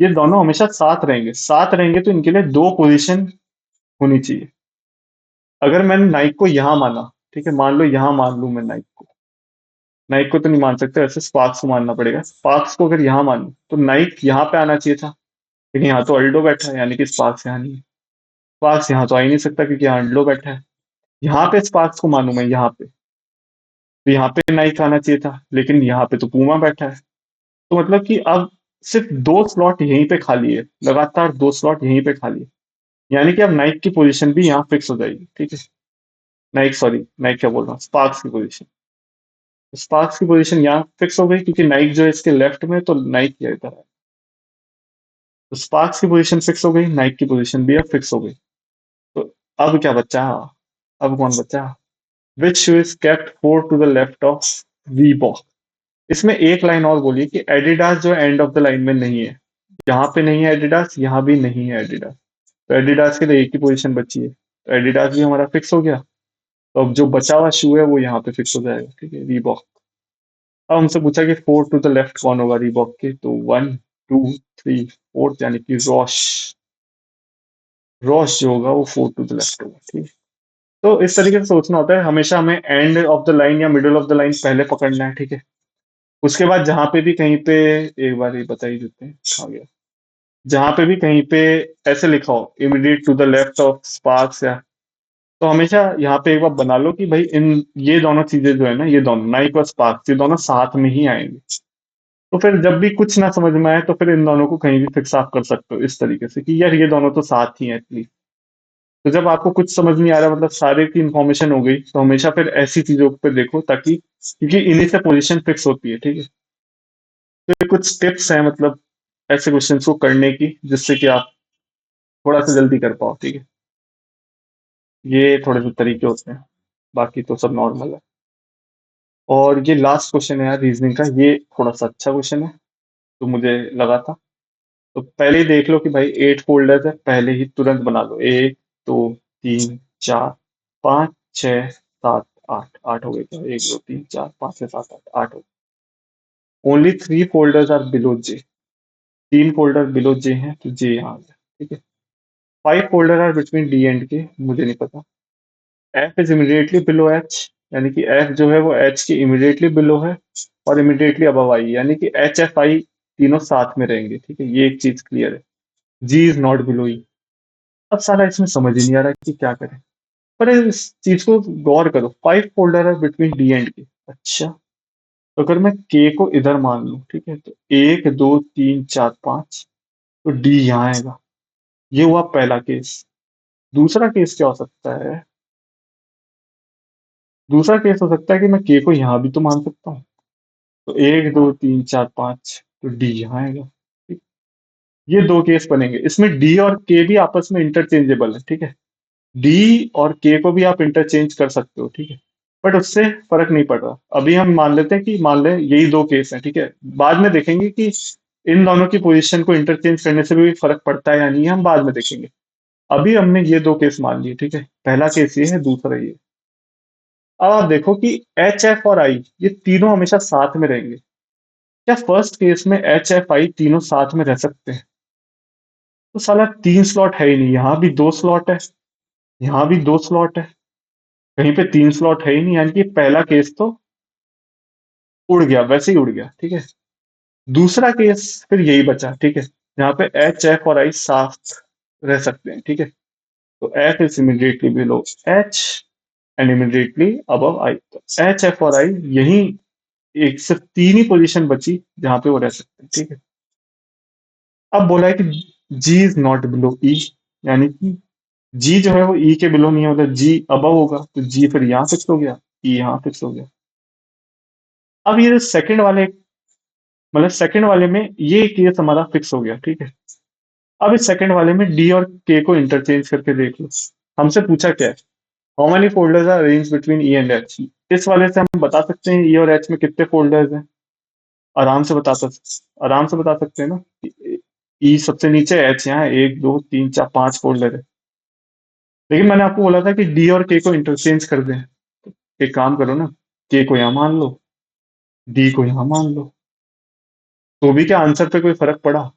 ये दोनों हमेशा साथ रहेंगे। साथ रहेंगे तो इनके लिए दो पोजीशन होनी चाहिए। अगर मैंने नाइक को यहाँ माना, ठीक है, मान लो यहाँ मान लूं मैं नाइक को। नाइक को तो नहीं मान सकते, ऐसे स्पार्क्स को मानना पड़ेगा। स्पार्क्स को अगर यहाँ मानूं तो नाइक यहाँ पे आना चाहिए था, लेकिन यहाँ तो अल्डो बैठा है, यानी कि स्पार्क्स यहाँ नहीं है। स्पार्क्स यहाँ तो आ ही नहीं सकता क्योंकि यहाँ अल्डो बैठा है। यहाँ पे स्पार्क्स को मानूं मैं यहाँ पे, तो यहाँ पे नाइक आना चाहिए था, लेकिन यहाँ पे तो पूमा बैठा है। तो मतलब कि अब सिर्फ दो स्लॉट यहीं पे खाली है, लगातार दो स्लॉट यहीं पे खाली है, यानी कि अब नाइक की पोजीशन भी यहाँ फिक्स हो जाएगी, ठीक है। नाइक, सॉरी नाइक क्या बोल रहा हूँ, स्पार्क्स की पोजीशन। स्पार्क्स की पोजीशन यहाँ फिक्स हो गई क्योंकि नाइक जो है इसके लेफ्ट में, तो नाइक ये इधर है। तो स्पार्क्स की पोजीशन फिक्स हो गई, नाइक की पोजीशन भी अब फिक्स हो गई। तो अब क्या बचा, अब कौन बचा, which shoe is kept four to the left of Reebok. इसमें एक लाइन और बोलिए कि एडिडास जो एंड ऑफ द लाइन में नहीं है, यहाँ पे नहीं है एडिडास, यहाँ भी नहीं है एडिडास। तो एडिडास के लिए एक ही पोजीशन बची है, तो एडिडास भी हमारा फिक्स हो गया। तो अब जो बचा हुआ शू है वो यहाँ पे फिक्स हो जाएगा, ठीक है, रीबॉक। अब हमसे पूछा कि फोर टू द लेफ्ट कौन होगा रीबॉक के, तो वन, टू, थ्री, फोर्थ, यानी कि रॉश। रॉश जो होगा वो फोर टू द लेफ्ट होगा, ठीक है। तो इस तरीके से सोचना होता है, हमेशा हमें एंड ऑफ द लाइन या मिडल ऑफ द लाइन पहले पकड़ना है, ठीक है। उसके बाद जहां पे भी कहीं पे, एक बार ये बता ही देते हैं कहाँ गया, जहां पे भी कहीं पे ऐसे लिखा हो immediate to the left of Sparks, या तो हमेशा यहाँ पे एक बार बना लो कि भाई इन, ये दोनों चीजें जो है ना, ये दोनों नाइक और स्पार्क्स, ये दोनों साथ में ही आएंगे। तो फिर जब भी कुछ ना समझ में आए तो फिर इन दोनों को कहीं भी फिक्स आप कर सकते हो इस तरीके से कि यार ये दोनों तो साथ ही हैं एटलीस्ट। तो जब आपको कुछ समझ नहीं आ रहा, मतलब सारे की इन्फॉर्मेशन हो गई, तो हमेशा फिर ऐसी चीजों पे देखो, ताकि क्योंकि इन्हीं से पोजीशन फिक्स होती है, ठीक है। तो ये कुछ टिप्स हैं, मतलब ऐसे क्वेश्चंस को करने की, जिससे कि आप थोड़ा सा जल्दी कर पाओ, ठीक है। ये थोड़े से तरीके होते हैं, बाकी तो सब नॉर्मल है। और ये लास्ट क्वेश्चन है यार रीजनिंग का, ये थोड़ा सा अच्छा क्वेश्चन है, तो मुझे लगा था। तो पहले ही देख लो कि भाई 8 फोल्डर्स है, पहले ही तुरंत बना लो। एक, दो, तीन, चार, पाँच, छः, सात, आठ। आठ हो गए क्या, एक, दो, तीन, चार, पाँच, छः, सात, आठ, आठ हो गए। Only 3 folders are below J. 3 folder below J हैं, तो जे यहाँ आ गया, ठीक है। 5 folder are between D and K, मुझे नहीं पता। F is immediately below H, यानी कि एफ जो है वो एच के इमीडिएटली बिलो है, और इमीडिएटली अबव आई, यानी कि एच एफ आई तीनों साथ में रहेंगे, ठीक है, ये एक चीज क्लियर है। जी इज नॉट बिलो ई। अब सारा इसमें समझ ही नहीं आ रहा कि क्या करें। पर इस चीज को गौर करो, 5 फोल्डर है बिटवीन डी एंड के। अच्छा, तो अगर मैं के को इधर मान लूं, ठीक है, तो एक, दो, तीन, चार, पांच, तो डी यहाँ आएगा। ये हुआ पहला केस। दूसरा केस क्या हो सकता है, दूसरा केस हो सकता है कि मैं के को यहाँ भी तो मान सकता हूँ। तो एक, दो, तीन, चार, पांच, तो डी यहाँ आएगा, ठीक। ये दो केस बनेंगे, इसमें डी और के भी आपस में इंटरचेंजेबल है, ठीक है। डी और के को भी आप इंटरचेंज कर सकते हो, ठीक है। बट उससे फर्क नहीं पड़ रहा। अभी हम मान लेते हैं कि मान लें यही दो केस हैं, ठीक है। बाद में देखेंगे कि इन दोनों की पोजीशन को इंटरचेंज करने से भी फर्क पड़ता है या नहीं है, हम बाद में देखेंगे। अभी हमने ये दो केस मान लिए, ठीक है। पहला केस ये है, दूसरा ये। अब आप देखो कि एच एफ और आई ये तीनों हमेशा साथ में रहेंगे। क्या फर्स्ट केस में एच एफ आई तीनों साथ में रह सकते हैं? तो साला 3 स्लॉट है ही नहीं, यहाँ भी 2 स्लॉट है, यहाँ भी 2 स्लॉट है, कहीं पे 3 स्लॉट है ही नहीं, यानी कि पहला केस तो उड़ गया, वैसे ही उड़ गया, ठीक है। दूसरा केस फिर यही बचा, ठीक है, जहाँ पे एच एफ और आई साथ रह सकते हैं, ठीक है। तो F is immediately below H and immediately above I. तो एच एफ और आई यही, एक सिर्फ 3 ही पोजीशन बची जहां पे वो रह सकते हैं, ठीक है। अब बोला है कि जी इज नॉट बिलो ई, यानी कि जी जो है वो ई के बिलो नहीं होगा, जी अबव होगा, तो जी फिर यहाँ फिक्स हो गया, ई यहाँ फिक्स हो गया। अब ये सेकंड वाले, मतलब सेकंड वाले में ये केस हमारा फिक्स हो गया, ठीक है। अब इस सेकंड वाले में डी और के को इंटरचेंज करके देख लो। हमसे पूछा क्या है, how many folders are arranged between E and H. इस वाले से हम बता सकते हैं ई और एच में कितने फोल्डर्स हैं। आराम से बता सकते, आराम से बता सकते हैं ना। ई सबसे नीचे, एच यहाँ है, एक, दो, तीन, चार, 5 फोल्डर है। लेकिन मैंने आपको बोला था कि डी और के को इंटरचेंज कर दें। एक काम करो ना, के को यहाँ मान लो, डी को यहाँ मान लो। तो भी क्या आंसर पे कोई फर्क पड़ा?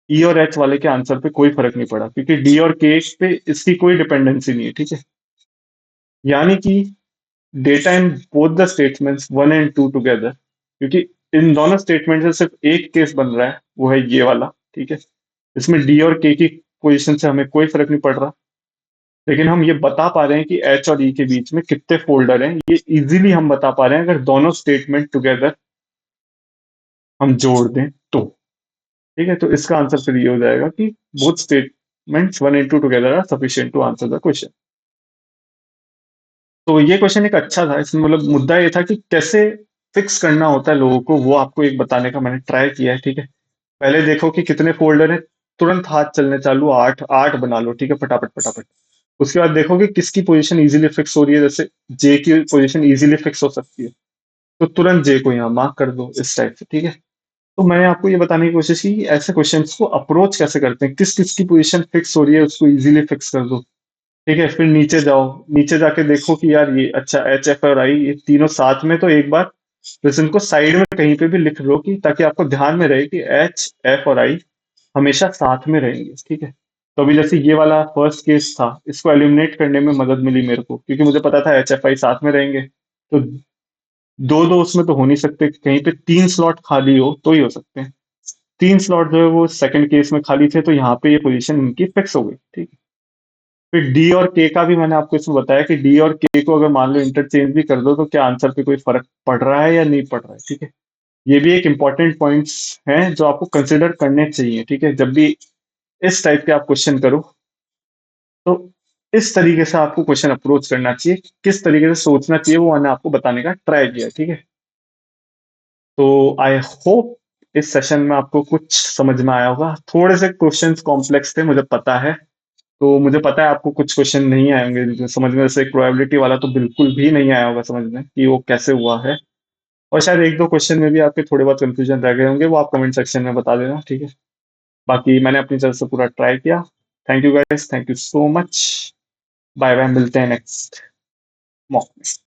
ई और एच वाले के आंसर पे कोई फर्क नहीं पड़ा, क्योंकि डी और के पे इसकी कोई डिपेंडेंसी नहीं है, ठीक है। यानी कि data in both the statements one and two together, क्योंकि इन दोनों स्टेटमेंट से सिर्फ एक केस बन रहा है, वो है ये वाला, ठीक है। इसमें डी और के की पोजीशन से हमें कोई फर्क नहीं पड़ रहा, लेकिन हम ये बता पा रहे हैं कि एच और ई के बीच में कितने फोल्डर हैं, ये इजीली हम बता पा रहे हैं अगर दोनों स्टेटमेंट टुगेदर हम जोड़ दें तो। ठीक है, तो इसका आंसर फिर ये हो जाएगा कि both statements one and two together are sufficient to answer the question. तो ये क्वेश्चन एक अच्छा था, इसमें मतलब मुद्दा ये था कि कैसे फिक्स करना होता है लोगों को, वो आपको एक बताने का मैंने ट्राई किया है, ठीक है। पहले देखो कि कितने फोल्डर हैं, तुरंत हाथ चलने चालू, आठ आठ बना लो, ठीक है, फटाफट फटाफट। उसके बाद देखो कि किसकी पोजीशन इजीली फिक्स हो रही है, जैसे जे की पोजीशन इजीली फिक्स हो सकती है, तो तुरंत जे को यहाँ मार्क कर दो, इस टाइप से, ठीक है। तो मैंने आपको ये बताने की कोशिश की कि ऐसे क्वेश्चंस को अप्रोच कैसे करते हैं, किस किस की पोजीशन फिक्स हो रही है उसको इजीली फिक्स कर दो, ठीक है। फिर नीचे जाओ, नीचे जाके देखो कि यार ये अच्छा एच एफ और आई ये तीनों साथ में, तो एक बार बस इनको साइड में कहीं पे भी लिख लो, कि ताकि आपको ध्यान में रहे कि एच एफ और आई हमेशा साथ में रहेंगे, ठीक है। तो अभी जैसे ये वाला फर्स्ट केस था, इसको एलिमिनेट करने में मदद मिली मेरे को, क्योंकि मुझे पता था एच एफ आई साथ में रहेंगे, तो दो दो उसमें तो हो नहीं सकते, कहीं पे तीन स्लॉट खाली हो तो ही हो सकते हैं। तीन स्लॉट जो है वो सेकंड केस में खाली थे, तो यहाँ पे ये पोजीशन इनकी फिक्स हो गई, ठीक है। फिर डी और के का भी मैंने आपको इसमें बताया कि डी और के को अगर मान लो इंटरचेंज भी कर दो, तो क्या आंसर पे कोई फर्क पड़ रहा है या नहीं पड़ रहा है, ठीक है। ये भी एक इंपॉर्टेंट पॉइंट्स हैं जो आपको कंसिडर करने चाहिए, ठीक है, जब भी इस टाइप के आप क्वेश्चन करो, तो इस तरीके से आपको क्वेश्चन अप्रोच करना चाहिए, किस तरीके से सोचना चाहिए, वो मैंने आपको बताने का ट्राई किया, ठीक है। तो आई होप इस सेशन में आपको कुछ समझ में आया होगा। थोड़े से क्वेश्चंस कॉम्प्लेक्स थे, मुझे पता है, तो मुझे पता है आपको कुछ क्वेश्चन नहीं आए होंगे जो समझ में, जैसे प्रोबेबिलिटी वाला तो बिल्कुल भी नहीं आया होगा समझ में कि वो कैसे हुआ है। और शायद एक दो क्वेश्चन में भी आपके थोड़े बहुत कंफ्यूजन रह गए होंगे, वो आप कमेंट सेक्शन में बता देना, ठीक है। बाकी मैंने अपनी तरफ से पूरा ट्राई किया। Thank you guys, thank you so much. Bye bye, मिलते हैं नेक्स्ट मॉक में।